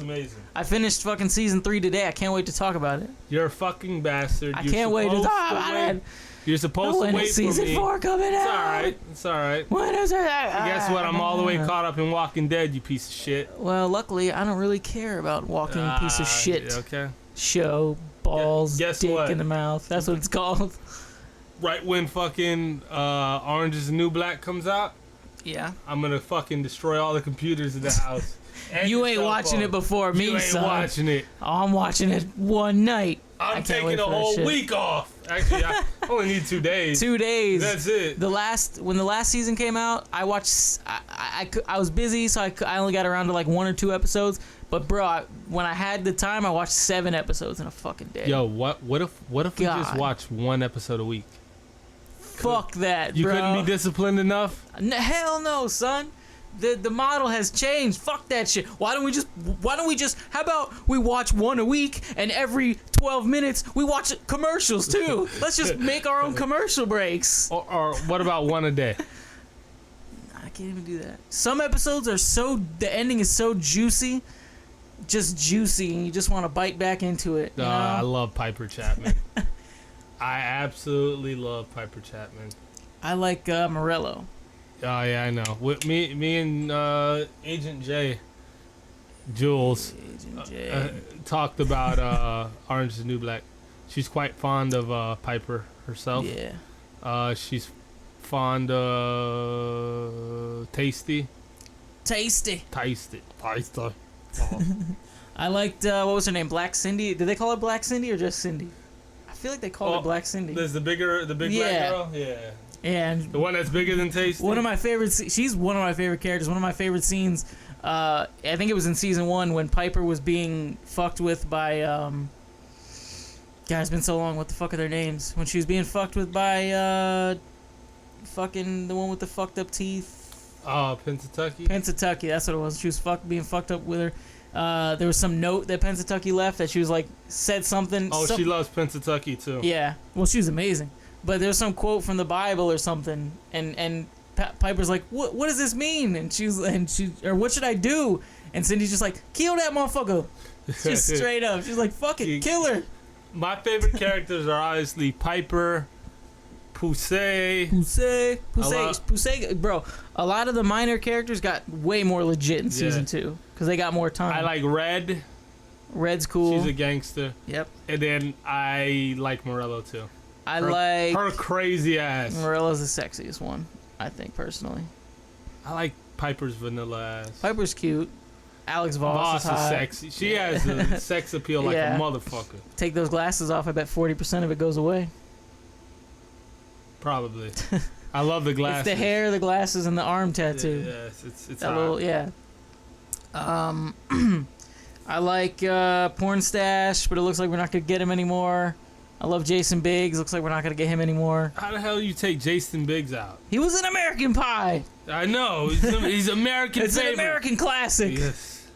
amazing. I finished fucking season 3 today. I can't wait to talk about it. You're a fucking bastard. I can't wait to talk about it. You're supposed to wait for me. Season 4 coming out. It's all right. When is it? Guess what? I'm all the way caught up in Walking Dead, you piece of shit. Well, luckily, I don't really care about Walking piece of shit. Okay. Show, balls, Guess dick what? in the mouth. That's what it's called. Right when fucking Orange is the New Black comes out, yeah, I'm gonna fucking destroy all the computers in the house. You ain't watching it before me, son. You ain't watching it. I'm watching it one night. I'm taking a whole week off, Actually, I only need 2 days. 2 days. That's it. When the last season came out, I watched. I was busy, so I only got around to like 1 or 2 episodes. But bro, when I had the time, I watched 7 episodes in a fucking day. Yo, what if we just watched 1 episode a week? Fuck that, bro. You couldn't be disciplined enough? Hell no, son. The model has changed. Fuck that shit. Why don't we just how about we watch 1 a week and every 12 minutes we watch commercials too? Let's just make our own commercial breaks. Or what about 1 a day? I can't even do that. Some episodes are the ending is so juicy, just juicy, and you just want to bite back into it. You know? I love Piper Chapman. I absolutely love Piper Chapman. I like Morello. Oh yeah, I know. With me and Agent J, Jules, talked about Orange is the New Black. She's quite fond of Piper herself. Yeah. She's fond of Tasty. Oh. I liked what was her name? Black Cindy. Did they call her Black Cindy or just Cindy? I feel like they called her Black Cindy. There's the big black girl. Yeah. And the one that's bigger than Tasty. One of my favorite. She's one of my favorite characters. One of my favorite scenes. I think it was in season 1 when Piper was being fucked with by. God, it's been so long. What the fuck are their names? When she was being fucked with by fucking the one with the fucked up teeth. Pennsatucky. Pennsatucky. That's what it was. She was being fucked up with her. There was some note that Pennsatucky left that she was like said something. She loves Pennsatucky too. Yeah. Well, she was amazing. But there's some quote from the Bible or something, and Piper's like, "What does this mean?" And she, or what should I do? And Cindy's just like, "Kill that motherfucker." Just straight up. She's like, "Fuck it, kill her." My favorite characters are obviously Piper, Poussey, bro. A lot of the minor characters got way more legit in season 2 because they got more time. I like Red. Red's cool. She's a gangster. Yep. And then I like Morello too. I like her crazy ass. Morello's the sexiest one, I think personally. I like Piper's vanilla ass. Piper's cute. Alex Voss is hot. Sexy. She has a sex appeal like a motherfucker. Take those glasses off. I bet 40% of it goes away. Probably. I love the glasses. It's the hair, the glasses, and the arm tattoo. Yes, it's that hot. little I like Porn Stash, but it looks like we're not gonna get him anymore. I love Jason Biggs. Looks like we're not gonna get him anymore. How the hell do you take Jason Biggs out? He was in American Pie. I know. He's American. It's an American classic. Yes.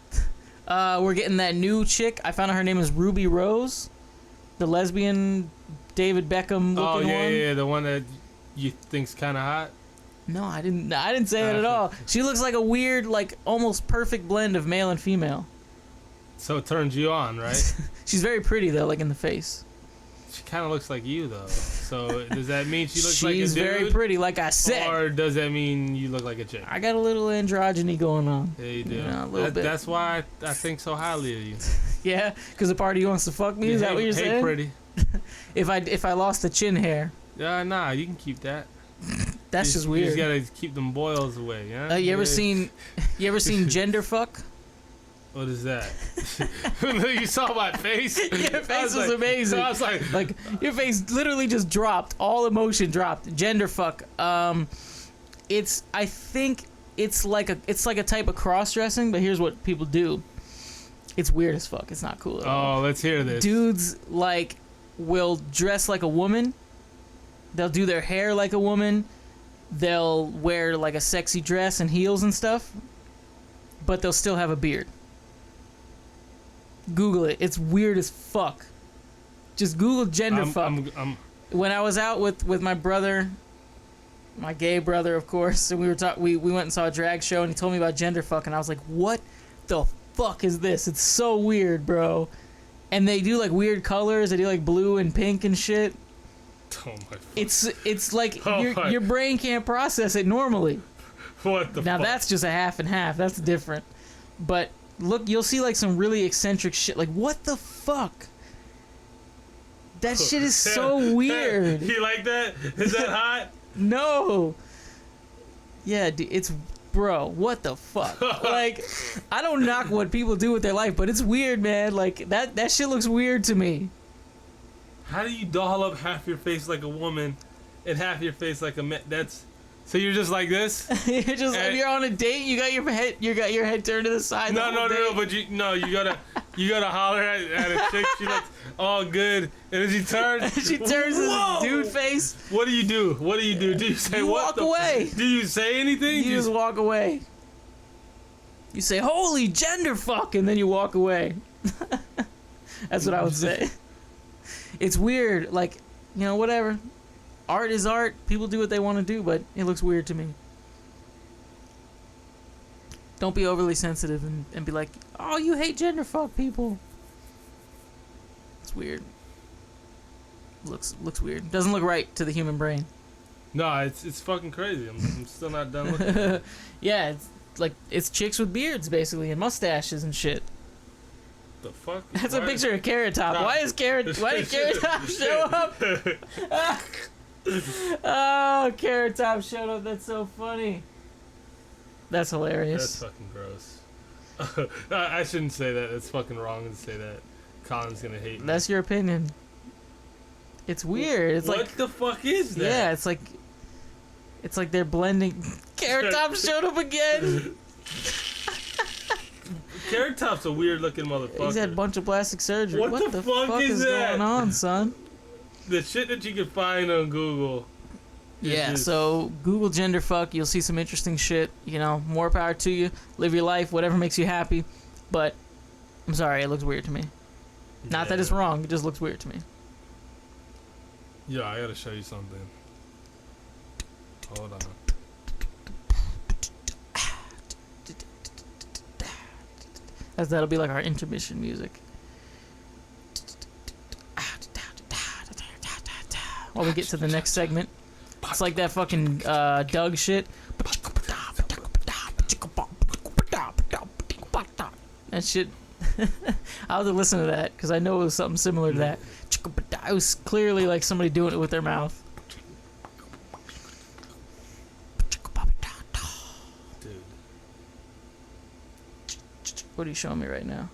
We're getting that new chick. I found out her name is Ruby Rose, the lesbian David Beckham looking one. Yeah, the one that you think's kind of hot. No, I didn't say that at all. She looks like a weird, like almost perfect blend of male and female. So it turns you on, right? She's very pretty though, like in the face. She kind of looks like you though. So does that mean she looks like a dude? She's very pretty, like I said. Or does that mean you look like a chick? I got a little androgyny going on. Yeah, you do. A little bit. That's why I think so highly of you. Yeah, because the party wants to fuck me. Is that what you're saying? Hey, pretty. If I lost the chin hair. Nah, you can keep that. That's just weird. You just gotta keep them boils away. Yeah. You ever seen Gender Fuck? What is that? You saw my face? Your face was amazing. I was like, your face literally just dropped. All emotion dropped. Gender Fuck. I think it's like a type of cross dressing, but here's what people do. It's weird as fuck. It's not cool at all. Oh, let's hear this. Dudes will dress like a woman. They'll do their hair like a woman. They'll wear like a sexy dress and heels and stuff, but they'll still have a beard. Google it. It's weird as fuck. Just Google Gender Fuck. When I was out with my brother, my gay brother, of course, and we went and saw a drag show, and he told me about Gender Fuck, and I was like, what the fuck is this? It's so weird, bro. And they do like weird colors. They do like blue and pink and shit. Oh my. It's like your brain can't process it normally. What the? Now fuck? That's just a half and half. That's different. But look, you'll see like some really eccentric shit. Like what the fuck? That shit is so weird. You like that? Is that hot? No. Yeah, it's bro. What the fuck? Like, I don't knock what people do with their life, but it's weird, man. Like that shit looks weird to me. How do you doll up half your face like a woman and half your face like a man? That's so you're just like this. You're just if you're on a date, you got your head turned to the side. No, but you gotta holler at a chick. She looks all good, and then she turns. She turns to the dude face. What do you do? Do you say you what? Walk away. Do you say anything? You just walk away. You say "Holy gender fuck," and then you walk away. That's what I would say. It's weird, like, you know, whatever. Art is art. People do what they want to do, but it looks weird to me. Don't be overly sensitive and be like, oh, you hate gender fuck people. It's weird. Looks weird. Doesn't look right to the human brain. No, it's fucking crazy. I'm still not done looking at it. Yeah, it's like, it's chicks with beards, basically, and mustaches and shit. The fuck? That's a picture of Carrot Top. Why did Carrot Top show up? Oh, Carrot Top showed up. That's so funny. That's hilarious. That's fucking gross. I shouldn't say that. It's fucking wrong to say that. Colin's gonna hate me. That's your opinion. It's weird. It's what like, the fuck is that? Yeah, it's like they're blending. Carrot Top showed up again. Carrot Top's a weird looking motherfucker. He's had a bunch of plastic surgery. What the fuck is that? Going on, son? The shit that you can find on Google. Yeah, so Google gender fuck. You'll see some interesting shit. You know, more power to you. Live your life, whatever makes you happy. But I'm sorry, it looks weird to me. Not that it's wrong. It just looks weird to me. Yeah, I gotta show you something. Hold on. That'll be like our intermission music. While we get to the next segment. It's like that fucking Doug shit. That shit. I'll have to listen to that because I know it was something similar to that. It was clearly like somebody doing it with their mouth. Dude. What are you showing me right now?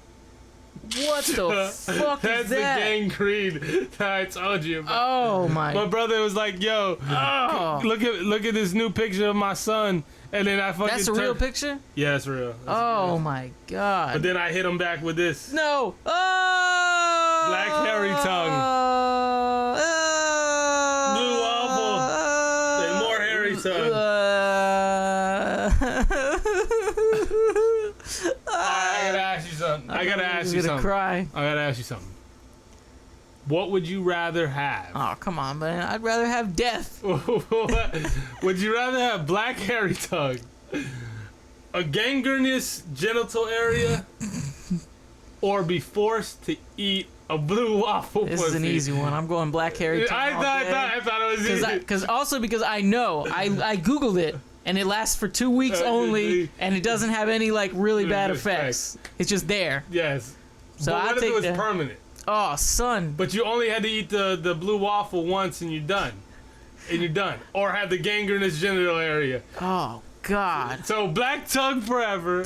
What the fuck That's is that? the gangrene that I told you about. Oh my brother was like, yo, look at this new picture of my son. And then I fucking That's a real picture? Yeah, it's real. Oh my god. But then I hit him back with this. No. Oh! Black hairy tongue. Blue waffle. And more hairy tongue. I gotta ask you something. I gotta ask you something. What would you rather have? Oh, come on, man. I'd rather have death. Would you rather have black hairy tongue, a gangrenous genital area, or be forced to eat a blue waffle This pussy? is an easy one. I'm going black hairy tongue. I thought it was easy. Because I know. I Googled it, and it lasts for 2 weeks only, and it doesn't have any, like, really bad effects. It's just there. Yes. So but what if it was permanent? Oh, son. But you only had to eat the blue waffle once and you're done. Or have the gangrenous genital area. Oh, God. So black tongue forever.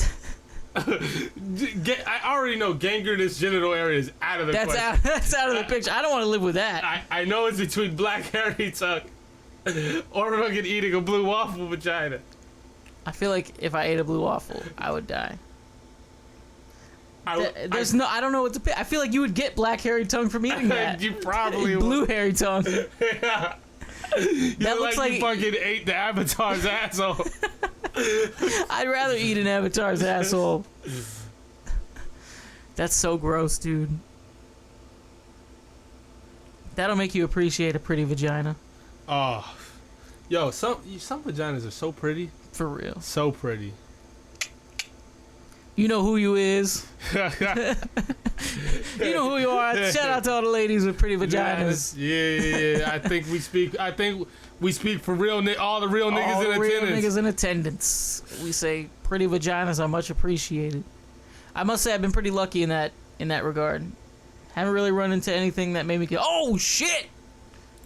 I already know gangrenous genital area is out of the question. That's out of the picture. I don't want to live with that. I know it's between black hairy tongue or fucking eating a blue waffle vagina. I feel like if I ate a blue waffle, I would die. I don't know what to pick. I feel like you would get black hairy tongue from eating that. You probably blue would. hairy tongue. Yeah. That looks like you fucking ate the Avatar's asshole. I'd rather eat an Avatar's asshole. That's so gross, dude. That'll make you appreciate a pretty vagina. Oh, yo, some vaginas are so pretty. For real. So pretty. You know who you is. You know who you are. Shout out to all the ladies with pretty vaginas. Yeah. I think we speak for real. All the real niggas all in real attendance. Niggas in attendance. We say pretty vaginas are much appreciated. I must say I've been pretty lucky in that regard. Haven't really run into anything that made me go, oh shit.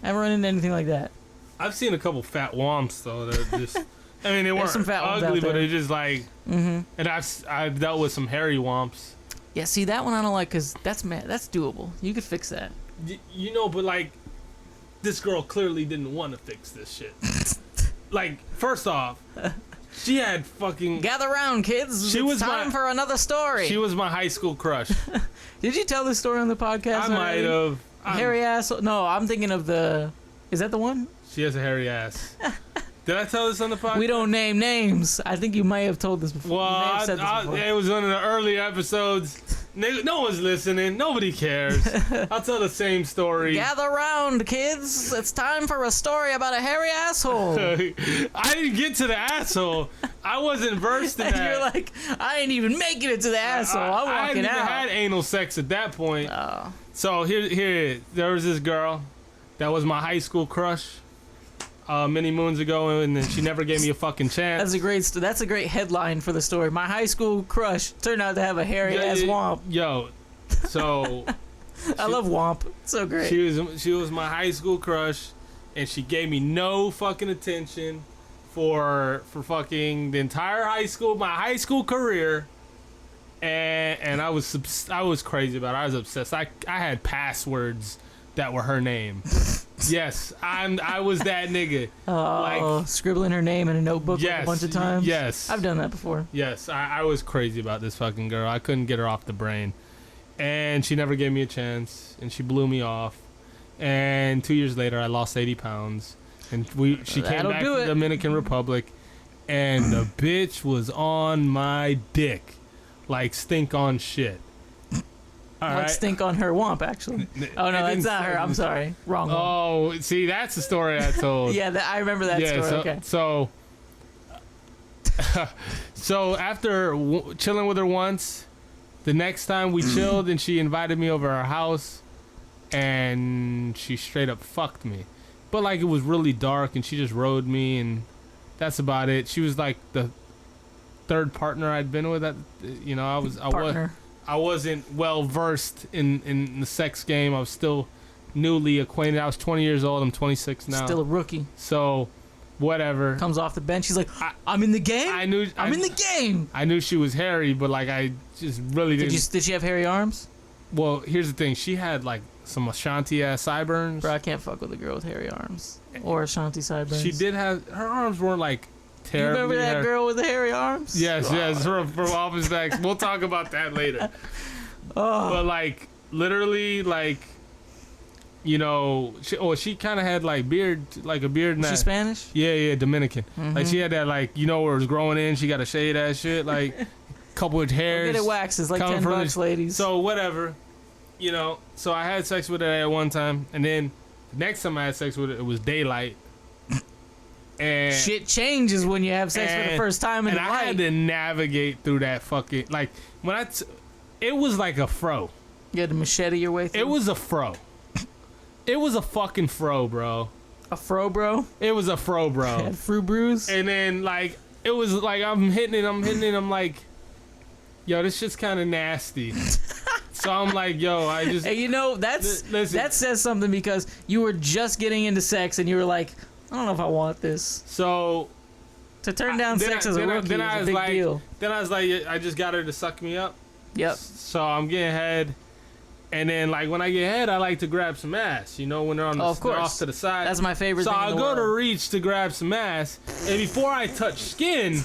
Haven't run into anything like that. I've seen a couple fat womps though that just. I mean, they weren't some fat ones ugly, out there. but they just like. Mm-hmm. And I've dealt with some hairy womps. Yeah, see that one I don't like because that's doable. You could fix that. You know, but like, this girl clearly didn't want to fix this shit. Like, first off, she had fucking... Gather round, kids. It's time for another story. She was my high school crush. Did you tell this story on the podcast? I might have. Hairy ass. No, I'm thinking of the... Is that the one? She has a hairy ass. Did I tell this on the podcast? We don't name names. I think you may have told this before. Well, it was one of the early episodes. No one's listening. Nobody cares. I'll tell the same story. Gather round, kids. It's time for a story about a hairy asshole. I didn't get to the asshole. I wasn't versed in that. You're like, I ain't even making it to the asshole. I'm walking out. I hadn't even had anal sex at that point. Oh. So here, there was this girl that was my high school crush. Many moons ago, and then she never gave me a fucking chance. That's a great headline for the story. My high school crush turned out to have a hairy ass womp. Yo, so I love womp. It's so great. She was my high school crush, and she gave me no fucking attention for fucking the entire my high school career. And I was crazy about it. I was obsessed. I had passwords that were her name. Yes, I was that nigga. Scribbling her name in a notebook a bunch of times. Yes, I've done that before. Yes, I was crazy about this fucking girl. I couldn't get her off the brain, and she never gave me a chance, and she blew me off. And 2 years later, I lost 80 pounds, and she came back to the Dominican Republic, and the bitch was on my dick, like stink on shit. Stink on her womp, actually. Oh, no, that's not her. I'm sorry. Wrong one. Oh, see, that's the story I told. Yeah, I remember that story. Okay. So after chilling with her once, the next time we chilled and she invited me over her house, and she straight up fucked me. But, like, it was really dark, and she just rode me, and that's about it. She was, like, the third partner I'd been with. I wasn't well versed in the sex game. I was still newly acquainted. I was 20 years old. I'm 26 now. Still a rookie. So, whatever. Comes off the bench. She's like, I'm in the game? I'm in the game. I knew she was hairy, but, like, I just really didn't. Did she have hairy arms? Well, here's the thing. She had, like, some Ashanti-ass sideburns. Bro, I can't fuck with a girl with hairy arms. Or Ashanti sideburns. She did have... Her arms weren't, like... You remember that girl with the hairy arms? Yes, from Office X. We'll talk about that later. Oh. But, like, literally, like, you know, she kind of had, like, beard, like a beard. Was she Spanish? Yeah, Dominican. Mm-hmm. Like, she had that, like, you know, where it was growing in. She got a shade ass shit, like, couple of hairs. Get it waxed. It's like $10, ladies. So, whatever. You know, so I had sex with her at one time, and then the next time I had sex with her, it was daylight. And shit changes when you have sex for the first time in life. And I had to navigate through that fucking, like, it was like a fro. You had to machete your way through? It was a fro. It was a fucking fro, bro. A fro, bro? It was a fro, bro. Had fro bruise? And then, like, it was like, I'm hitting it, I'm like, yo, this shit's kind of nasty. So I'm like, yo, I just... Hey, you know, that says something, because you were just getting into sex and you were like, I don't know if I want this. So... To turn down sex as a rookie is a big deal. Then I was like, I just got her to suck me up. Yep. So I'm getting head. And then, like, when I get head, I like to grab some ass. You know, when they're on off to the side. That's my favorite thing in the world. So I go to reach to grab some ass. And before I touch skin,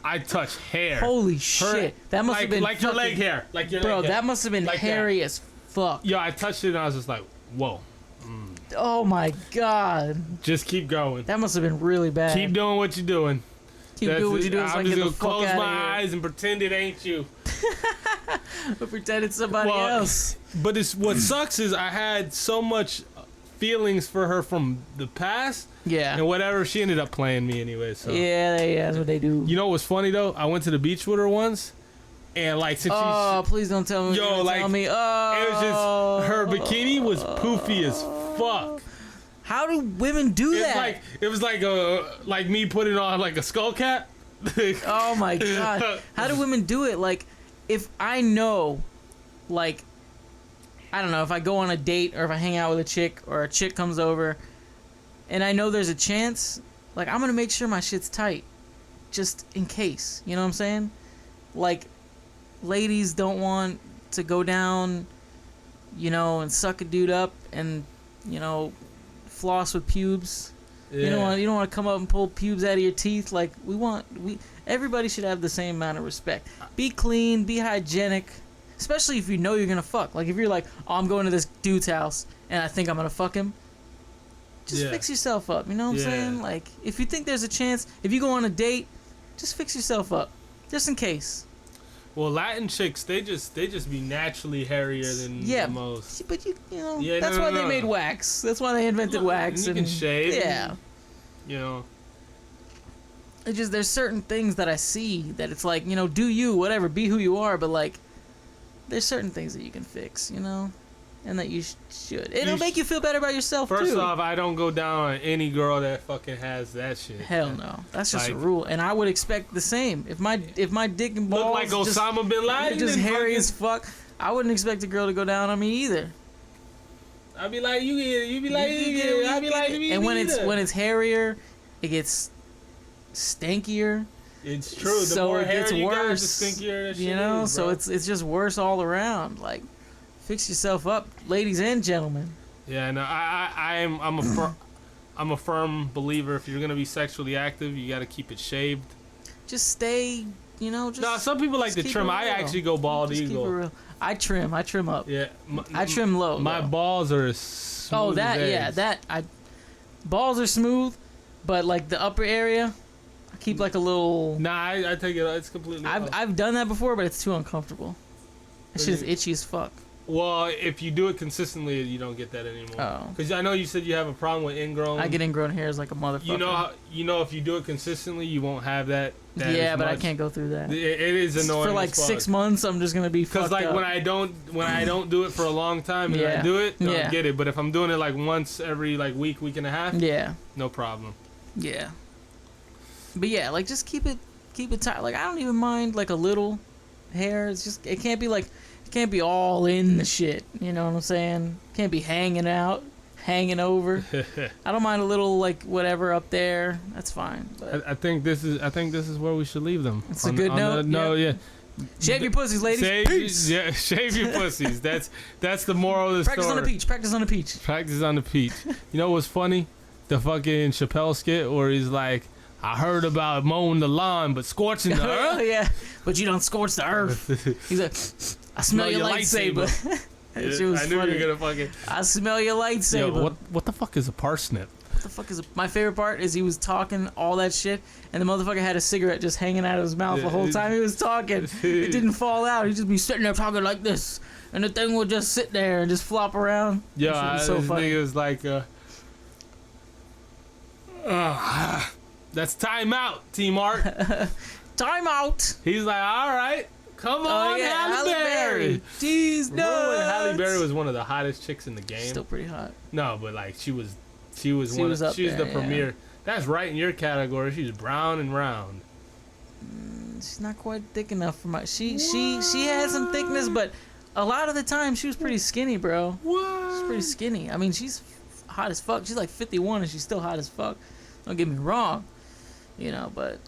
I touch hair. Holy shit. That must have been... Like your leg hair. Like your leg hair. Bro, that must have been like hairy as fuck. Yo, I touched it and I was just like, whoa. Oh my god. Just keep going. That must have been really bad. Keep doing what you're doing. Keep doing what you're doing. I'm just gonna close my eyes and pretend it ain't you. But pretend it's somebody else. But what sucks is I had so much feelings for her from the past. Yeah. And whatever, she ended up playing me anyway. So. Yeah, that's what they do. You know what's funny though? I went to the beach with her once. And like since please don't tell me. Tell me. Oh, it was just her bikini was poofy as fuck. How do women do that? It was like me putting on like a skull cap. Oh my god! How do women do it? Like, if I know, like, I don't know, if I go on a date or if I hang out with a chick or a chick comes over, and I know there's a chance, like, I'm gonna make sure my shit's tight, just in case. You know what I'm saying? Like, ladies don't want to go down you know, and suck a dude up and, you know, floss with pubes. Yeah. You don't want to come up and pull pubes out of your teeth. Like, everybody should have the same amount of respect. Be clean, be hygienic, especially if you know you're gonna fuck. Like, if you're like, oh, I'm going to this dude's house and I think I'm gonna fuck him, just fix yourself up. You know what I'm saying? Like, if you think there's a chance, if you go on a date, just fix yourself up, just in case. Well, Latin chicks, they just be naturally hairier than the most. But you know, that's why they made wax. That's why they invented wax. And you can shave. Yeah. You know. It's just, there's certain things that I see that it's like, you know, do you, whatever, be who you are, but like, there's certain things that you can fix, you know, and that you should. It'll make you feel better about yourself, First off, I don't go down on any girl that fucking has that shit. Hell no. That's just a rule. And I would expect the same. If my dick and balls look like Osama bin Laden, just hairy as fuck, I wouldn't expect a girl to go down on me either. I'd be like, you get it. You be like, you get it. I'd be like, me and when either. it's hairier, it gets stinkier. It's true. The so more it gets hair worse. You got, the stinkier that shit you know, is, so it's just worse all around. Like, fix yourself up, ladies and gentlemen. Yeah, no, I'm a firm believer. If you're gonna be sexually active, you got to keep it shaved. Just stay, you know. Just, no, some people like to trim. I actually go bald just eagle. Keep it real. I trim up. Yeah, I trim low. My balls are smooth as eggs. Balls are smooth, but like the upper area, I keep like a little. Nah, I take it. It's completely. I've done that before, but it's too uncomfortable. It's just itchy as fuck. Well, if you do it consistently, you don't get that anymore. Oh. Because I know you said you have a problem with ingrown. I get ingrown hairs like a motherfucker. You know, if you do it consistently, you won't have that. Yeah, but I can't go through that. It is annoying. For like 6 months, I'm just gonna be fucked up. Because like when I don't do it for a long time and I do it, I don't get it. But if I'm doing it like once every like week and a half, no problem. Yeah. But yeah, like just keep it tight. Like I don't even mind like a little hair. It's just it can't be all in the shit. You know what I'm saying? Can't be hanging over. I don't mind a little like whatever up there. That's fine. But I think this is where we should leave them. It's a good note. Shave your pussies, ladies. Peace. Shave your pussies. That's the moral of the story. Practice on the peach. You know what's funny? The fucking Chappelle skit where he's like, I heard about mowing the lawn, but scorching the earth. Yeah, but you don't scorch the earth. He's like, I smell your lightsaber. I knew you were gonna fucking. I smell your lightsaber. Yo, what the fuck is a parsnip? What the fuck is my favorite part is he was talking all that shit, and the motherfucker had a cigarette just hanging out of his mouth the whole time he was talking. It didn't fall out. He'd just be sitting there talking like this, and the thing would just sit there and just flop around. Yeah, so this funny. nigga was like, that's time out, T-Mark. Time out. He's like, all right. Come on, Halle Berry. Jeez, no. Remember when Halle Berry was one of the hottest chicks in the game? Still pretty hot. No, but like she was the premier. That's right in your category. She's brown and round. She's not quite thick enough for my. She had some thickness, but a lot of the time she was pretty skinny, bro. What? She's pretty skinny. I mean, she's hot as fuck. She's like 51 and she's still hot as fuck. Don't get me wrong, you know, but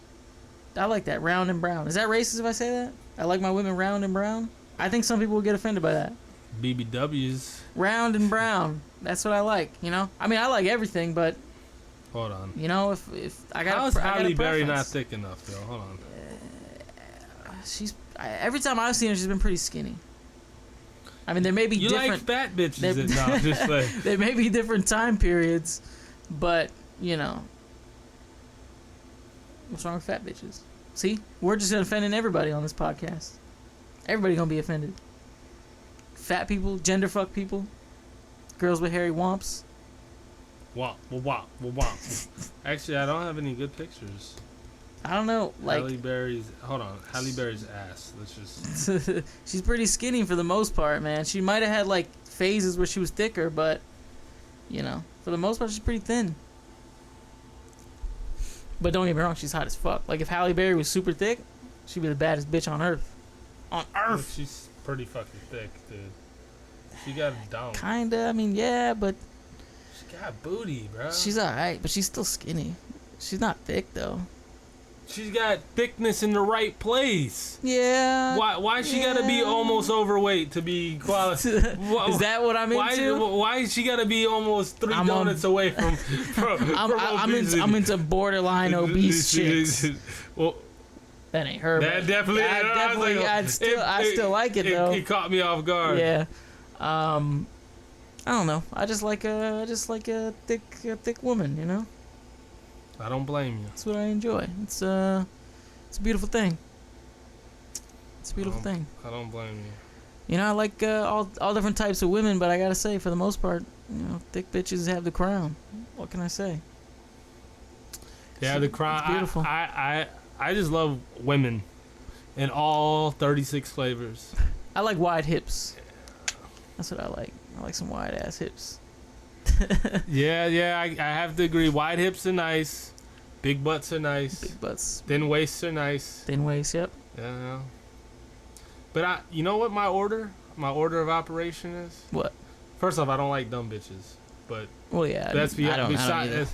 I like that round and brown. Is that racist if I say that? I like my women round and brown. I think some people will get offended by that. BBWs. Round and brown. That's what I like. You know. I mean, I like everything, but. Hold on. You know, if I got. How's Halle Berry not thick enough, though? Hold on. Every time I've seen her, she's been pretty skinny. I mean, there may be different. You like fat bitches? No, just like. There may be different time periods, but you know. What's wrong with fat bitches? See, we're just offending everybody on this podcast. Everybody gonna be offended. Fat people, gender fuck people, girls with hairy womps. Womp. Actually, I don't have any good pictures. I don't know, like Halle Berry's ass. Let's just. She's pretty skinny for the most part, man. She might have had like phases where she was thicker, but you know, for the most part, she's pretty thin. But don't get me wrong, she's hot as fuck. Like if Halle Berry was super thick, she'd be the baddest bitch on earth. On earth. She's pretty fucking thick, dude. She got a dome. Kinda, I mean, yeah, but she got booty, bro. She's alright, but she's still skinny. She's not thick though. she's got thickness in the right place. Yeah. Why she gotta be almost overweight to be quality? Is that what I'm into? Why she gotta be almost 3 donuts away from I'm into borderline obese chicks. Well, that ain't her. That definitely. I still like it though. It caught me off guard. Yeah. I don't know. I just like a thick woman. You know. I don't blame you. That's what I enjoy. It's a beautiful thing. It's a beautiful thing. I don't blame you. You know, I like all different types of women, but I gotta say, for the most part, you know, thick bitches have the crown. What can I say? Yeah, the crown. It's beautiful. I just love women in all 36 flavors. I like wide hips. That's what I like. I like some wide ass hips. yeah, I have to agree. Wide hips are nice. Big butts are nice. Big butts. Thin waists are nice. Thin waist, yep. Yeah. But you know what my order of operation is? What? First off, I don't like dumb bitches. But well, yeah. That's I don't either.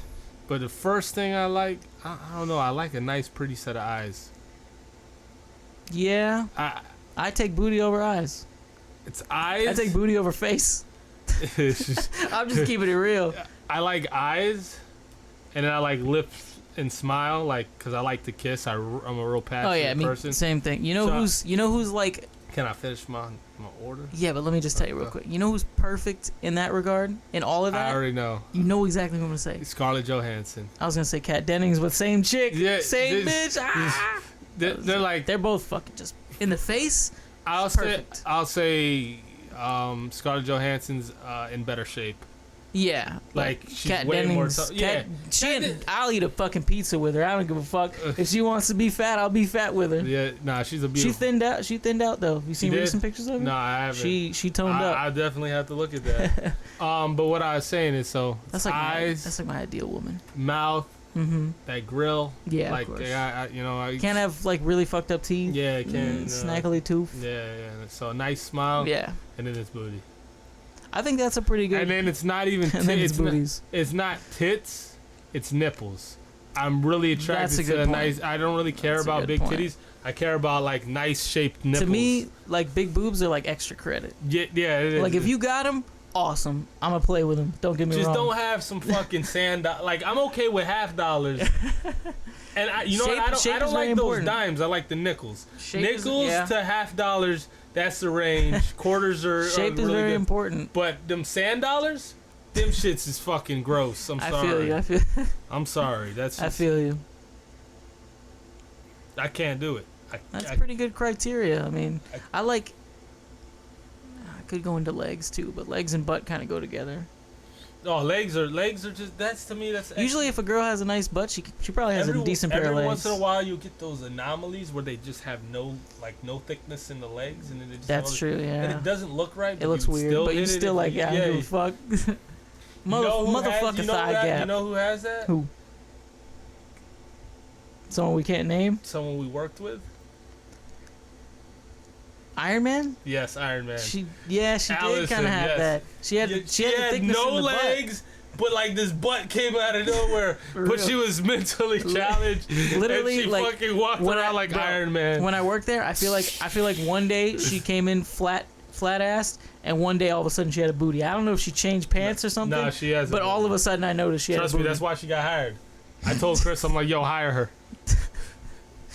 But the first thing I like, I don't know. I like a nice, pretty set of eyes. Yeah. I take booty over eyes. It's eyes. I take booty over face. I'm just keeping it real. I like eyes, and then I like lips and smile, like, because I like to kiss. I'm a real passionate person. Same thing. You know who's like. Can I finish my order? Yeah, but let me just tell you real quick. You know who's perfect in that regard, in all of that? I already know. You know exactly what I'm gonna say. Scarlett Johansson. I was gonna say Kat Dennings, but same chick, same bitch. They're like, they're both fucking just in the face. I'll say Scarlett Johansson's in better shape. Yeah, like she's Kat way Dennings, more. Yeah, I'll eat a fucking pizza with her. I don't give a fuck if she wants to be fat. I'll be fat with her. Yeah, nah, she's a beautiful. She thinned out though. You seen recent pictures of her? No, I haven't. She toned up. I definitely have to look at that. But what I was saying is, that's like eyes. That's like my ideal woman. Mouth. Mm-hmm. That grill. Yeah, like, of course. I can't have like really fucked up teeth. Yeah, can't. Snaggly tooth. Yeah. So a nice smile. Yeah. And then it's booty. I think that's a pretty good. And then it's not even booties. It's not tits. It's nipples. I'm really attracted to a nice. I don't really care about big titties. I care about like nice shaped nipples. To me, like big boobs are like extra credit. Yeah. Like if you got them, awesome. I'm gonna play with them. Don't get me wrong. Just don't have some fucking sand. Like I'm okay with $50. And I don't like those dimes. I like the nickels. Nickels to $50. That's the range. Quarters are shape is really very important. But them sand dollars, them shits is fucking gross. I'm sorry. I feel you. I'm sorry. I feel you. I can't do it. That's pretty good criteria. I mean, I could go into legs too, but legs and butt kind of go together. Oh, legs are just, that's to me, that's usually if a girl has a nice butt, she probably has a decent pair of legs. Every once in a while you get those anomalies where they just have no thickness in the legs, and then it just that's true, yeah. And it doesn't look right. It looks weird, but you still like, I don't give a fuck. Motherfucker thigh gap. You know who has that? Who? Someone we can't name? Someone we worked with? Iron Man? Yes, Iron Man. She did kind of have that. She had the thickness no in the legs, but like this butt came out of nowhere. But she was mentally challenged. Literally, and she like fucking walked around like Iron Man. When I worked there, I feel like one day she came in flat assed, and one day all of a sudden she had a booty. I don't know if she changed pants or something. No, she has. But all of a sudden I noticed she had a booty. Trust me, that's why she got hired. I told Chris, I'm like, yo, hire her.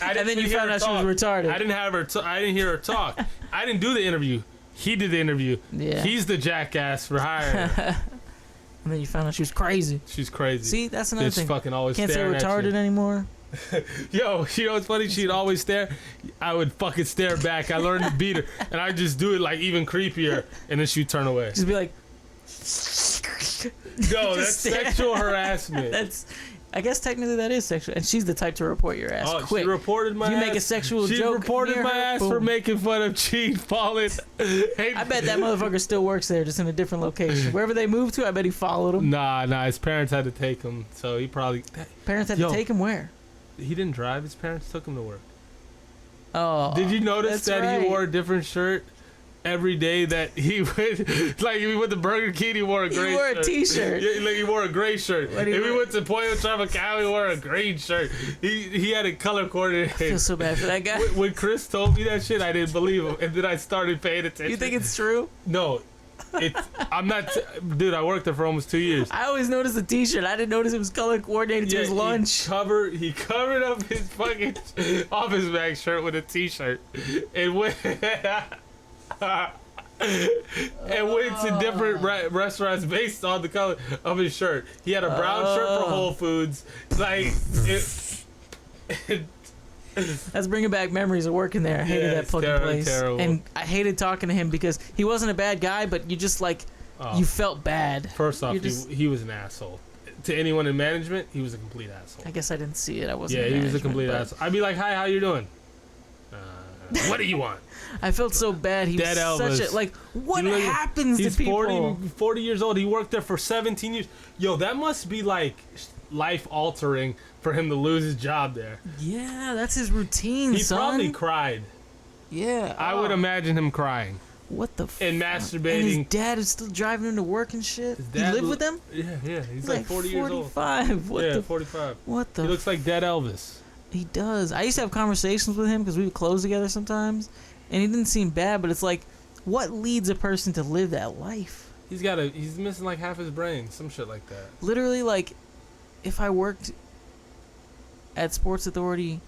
And then you found out she was retarded. I didn't have her. I didn't hear her talk. I didn't do the interview. He did the interview. Yeah. He's the jackass for hiring her. And then you found out she was crazy. She's crazy. See, that's another thing. Fucking always can't say retarded anymore. Yo, you know what's funny? She'd always stare. I would fucking stare back. I learned to beat her, and I'd just do it like even creepier, and then she'd turn away. Just be like, no, that's sexual harassment. I guess technically that is sexual, and she's the type to report your ass quick. She reported my ass. You make a sexual joke. She reported my ass for making fun of Gene falling. I bet that motherfucker still works there, just in a different location. Wherever they moved to, I bet he followed him. Nah, his parents had to take him, so he probably... Parents had to take him where? He didn't drive. His parents took him to work. Oh. Did you notice that right. he wore a different shirt every day that he went, like if he went to Burger King, he wore a gray shirt. He wore a t-shirt. Yeah, like he wore a gray shirt. If he went to Pollo Tropical, he wore a green shirt. He had it color coordinated. I feel so bad for that guy. When Chris told me that shit, I didn't believe him, and then I started paying attention. You think it's true? No. I'm not, dude. I worked there for almost 2 years. I always noticed the T-shirt. I didn't notice it was color coordinated to his lunch. He covered up his fucking office bag shirt with a T-shirt, and went to different restaurants based on the color of his shirt. He had a brown shirt for Whole Foods, like. That's bringing back memories of working there. I hated that fucking place. Terrible. And I hated talking to him because he wasn't a bad guy, but you just you felt bad. First off, he was an asshole. To anyone in management, he was a complete asshole. I guess I didn't see it. I wasn't. Yeah, he was a complete asshole. I'd be like, "Hi, how you doing? What do you want?" I felt so bad. He Dead was Elvis. such a what happens to people? He's 40 years old. He worked there for 17 years. Yo, that must be like life altering for him to lose his job there. Yeah, that's his routine. He probably cried. Yeah, I would imagine him crying. What the fuck? And masturbating. And his dad is still driving him to work and shit. He lived with them? Yeah. He's like 40 years old. 45. 45. What the? He looks like dead Elvis. He does. I used to have conversations with him because we would close together sometimes, and he didn't seem bad. But it's like, what leads a person to live that life? He's missing like half his brain, some shit like that. Literally, like, if I worked at Sports Authority,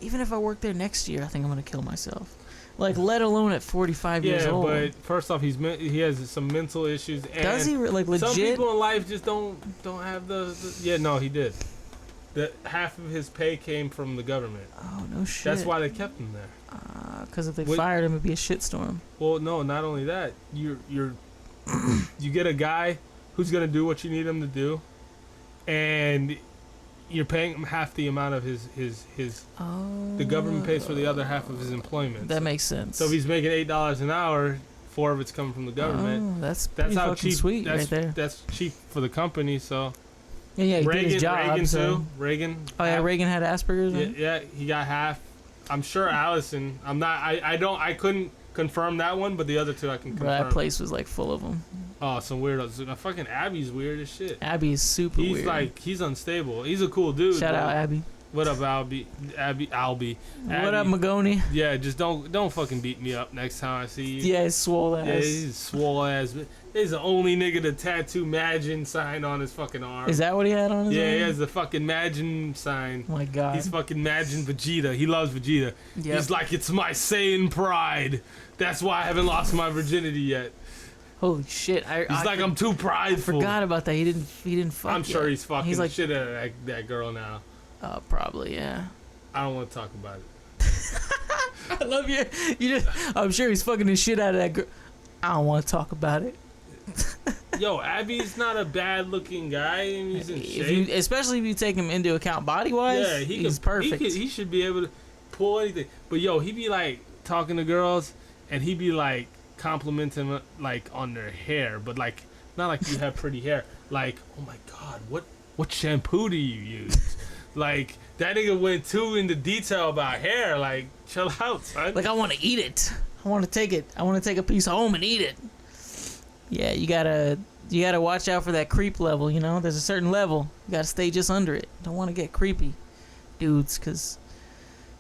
even if I worked there next year, I think I'm gonna kill myself. Like, let alone at 45 years old. Yeah, but first off, he has some mental issues. And does he like legit? Some people in life just don't have the yeah. No, he did. Half of his pay came from the government. Oh no shit. That's why they kept him there. Because if they fired him, it'd be a shitstorm. Well, no, not only that. You get a guy who's gonna do what you need him to do, and you're paying him half the amount of his the government pays for the other half of his employment. That makes sense. So if he's making $8 an hour, 4 of it's coming from the government. Oh, that's how cheap, sweet right there. That's cheap for the company. So yeah, he did his job. Reagan so. too. Reagan. Oh yeah, Reagan had Asperger's. Yeah, he got half. I'm sure Allison. I couldn't confirm that one, but the other two I can confirm. That place was like full of them. Oh, some weirdos. Fucking Abby's weird as shit. Abby is super weird. He's unstable. He's a cool dude. Shout out Abby. What up, Albie? Albie. What up, Magoni? Yeah, just don't fucking beat me up next time I see you. Yeah, he's swole ass. Yeah, he's swole ass. He's the only nigga to tattoo Magin sign on his fucking arm. Is that what he had on his arm? Yeah, he has the fucking Magin sign. Oh my god. He's fucking Magin Vegeta. He loves Vegeta. Yep. He's like, it's my Saiyan pride. That's why I haven't lost my virginity yet. Holy shit! I'm too prideful. I forgot about that. He didn't fuck. I'm sure yet. He's fucking like, shit out of that girl now. Probably, yeah. I don't want to talk about it. I love you. I'm sure he's fucking the shit out of that girl. I don't want to talk about it. Yo, Abby's not a bad looking guy, and he's in shape. Especially if you take him into account body wise. Yeah, he's perfect. He should be able to pull anything. But yo, he be like talking to girls, and he be like complimenting them like on their hair, but like not like you have pretty hair. Like, oh my god, what shampoo do you use? Like, that nigga went too into detail about hair. Like, chill out, son. Like, I want to eat it. I want to take it. I want to take a piece home and eat it. Yeah, you gotta watch out for that creep level, you know? There's a certain level. You gotta stay just under it. Don't want to get creepy dudes, because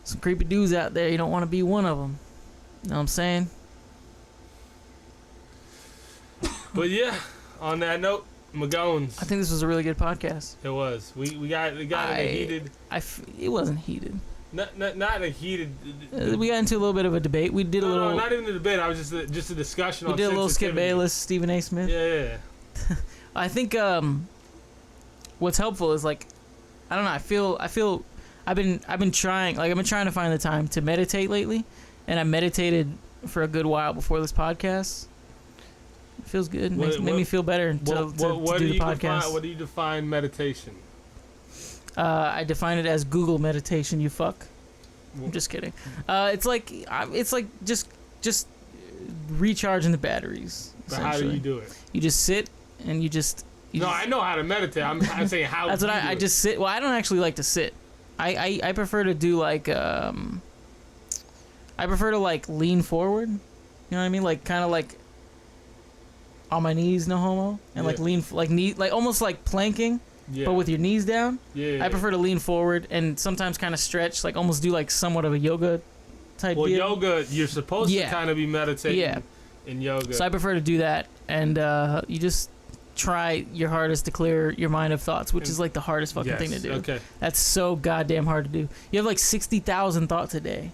some creepy dudes out there, you don't want to be one of them. You know what I'm saying? But yeah, on that note, Magones. I think this was a really good podcast. It was. We got heated. It wasn't heated. Not a heated. We got into a little bit of a debate. We did a little. No, not even a debate. I was just a discussion. We did a little Skip Bayless, Stephen A. Smith. Yeah. I think what's helpful is like, I don't know. I feel I've been trying to find the time to meditate lately, and I meditated for a good while before this podcast. It feels good. Made me feel better to do the podcast. What do you define meditation? I define it as Google meditation. You fuck. I'm just kidding. It's like just recharging the batteries. But how do you do it? You just sit and you just. I know how to meditate. I'm saying how. That's what I just sit. Well, I don't actually like to sit. I prefer to do like I prefer to like lean forward You know what I mean? Like kind of like on my knees, no homo, and like lean, like almost like planking, but with your knees down. I prefer to lean forward and sometimes kind of stretch, like almost do like somewhat of a yoga type. Well, yoga, you're supposed to kind of be meditating in yoga. So I prefer to do that, and you just try your hardest to clear your mind of thoughts, which is like the hardest fucking thing to do. Okay. That's so goddamn hard to do. You have like 60,000 thoughts a day.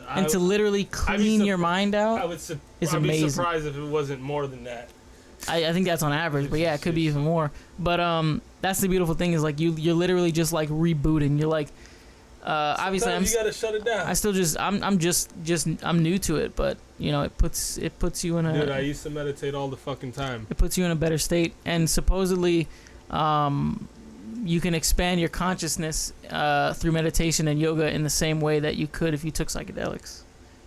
And to literally clean your mind out is amazing. I'd be surprised if it wasn't more than that. I think that's on average, but yeah, it could be even more. But that's the beautiful thing is like you're literally just like rebooting. You're like, obviously you gotta shut it down. I still I'm new to it, but you know it puts you in a. Dude, I used to meditate all the fucking time. It puts you in a better state, and supposedly, you can expand your consciousness through meditation and yoga in the same way that you could if you took psychedelics.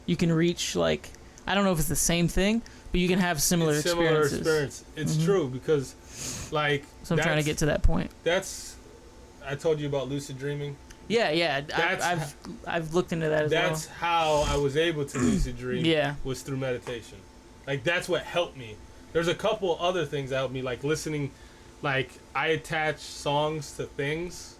You can reach like, I don't know if it's the same thing, but you can have similar experiences. It's true because like. So I'm trying to get to that point. I told you about lucid dreaming. Yeah. I've looked into that as well. That's how I was able to lucid dream. Was through meditation. Like that's what helped me. There's a couple other things that helped me, like listening. Like I attach songs to things.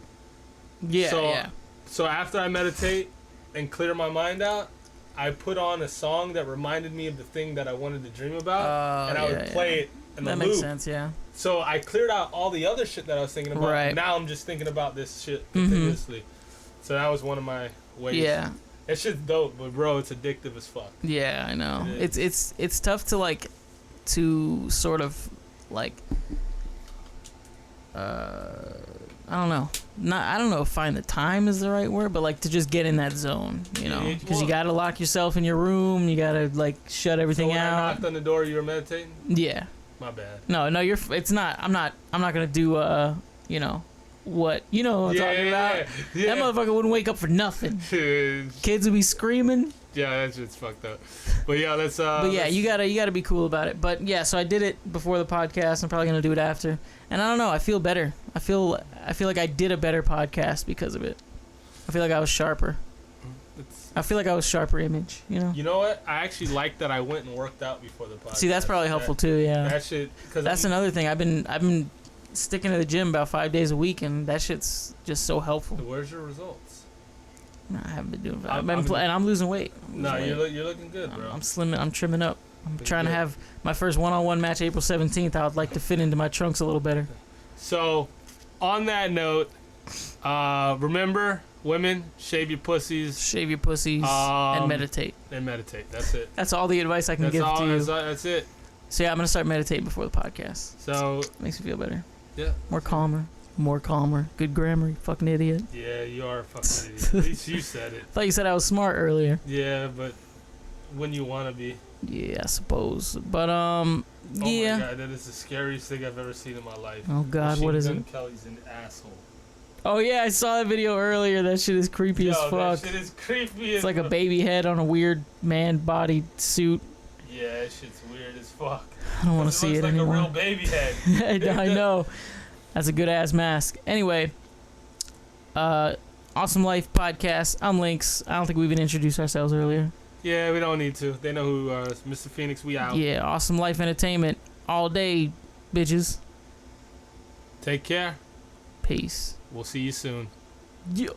So after I meditate and clear my mind out, I put on a song that reminded me of the thing that I wanted to dream about, and I would play it in the loop. That makes sense, yeah. So I cleared out all the other shit that I was thinking about. Right. Now I'm just thinking about this shit continuously. So that was one of my ways. Yeah. That shit's dope, but bro, it's addictive as fuck. Yeah, I know. It's tough to like to sort of like I don't know. I don't know if find the time is the right word, but like to just get in that zone, you know, because you gotta lock yourself in your room. You gotta like shut everything out. I knocked on the door, you were meditating? Yeah. My bad. No, it's not. I'm not gonna do you know what I'm talking about. Yeah. That motherfucker wouldn't wake up for nothing. Kids would be screaming. Yeah, that shit's fucked up. But yeah, that's But yeah, you gotta be cool about it. But yeah, so I did it before the podcast. I'm probably gonna do it after. And I don't know. I feel better. I feel like I did a better podcast because of it. I feel like I was sharper. I feel like I was sharper image. You know. You know what? I actually like that I went and worked out before the podcast. See, that's probably helpful too. Yeah. That shit. That's another thing. I've been sticking to the gym about 5 days a week, and that shit's just so helpful. Where's your results? I haven't been doing. And I'm losing weight. You're looking good, bro. I'm slimming. I'm trimming up. I'm trying to have my first one-on-one match April 17th. I would like to fit into my trunks a little better. So, on that note, remember, women, shave your pussies. Shave your pussies and meditate. That's it. That's all the advice I can give to you. That's it. So yeah, I'm gonna start meditating before the podcast. So makes me feel better. Yeah. More calmer. Good grammar, you fucking idiot. Yeah, you are a fucking idiot. At least you said it. I thought you said I was smart earlier. Yeah, but when you wanna be. Yeah, I suppose. But Oh my god, that is the scariest thing I've ever seen in my life. Oh god, what is it? Kelly's an asshole. Oh yeah, I saw that video earlier. That shit is creepy as fuck. That shit is creepy. It's like a baby head on a weird man body suit. Yeah, that shit's weird as fuck. I don't want to see it anymore. It looks like a real baby head. I know. That's a good ass mask. Anyway, Awesome Life Podcast. I'm Lynx. I don't think we even introduced ourselves earlier. Yeah, we don't need to. They know who Mr. Phoenix. We out. Yeah, Awesome Life Entertainment all day, bitches. Take care. Peace. We'll see you soon. Yeah.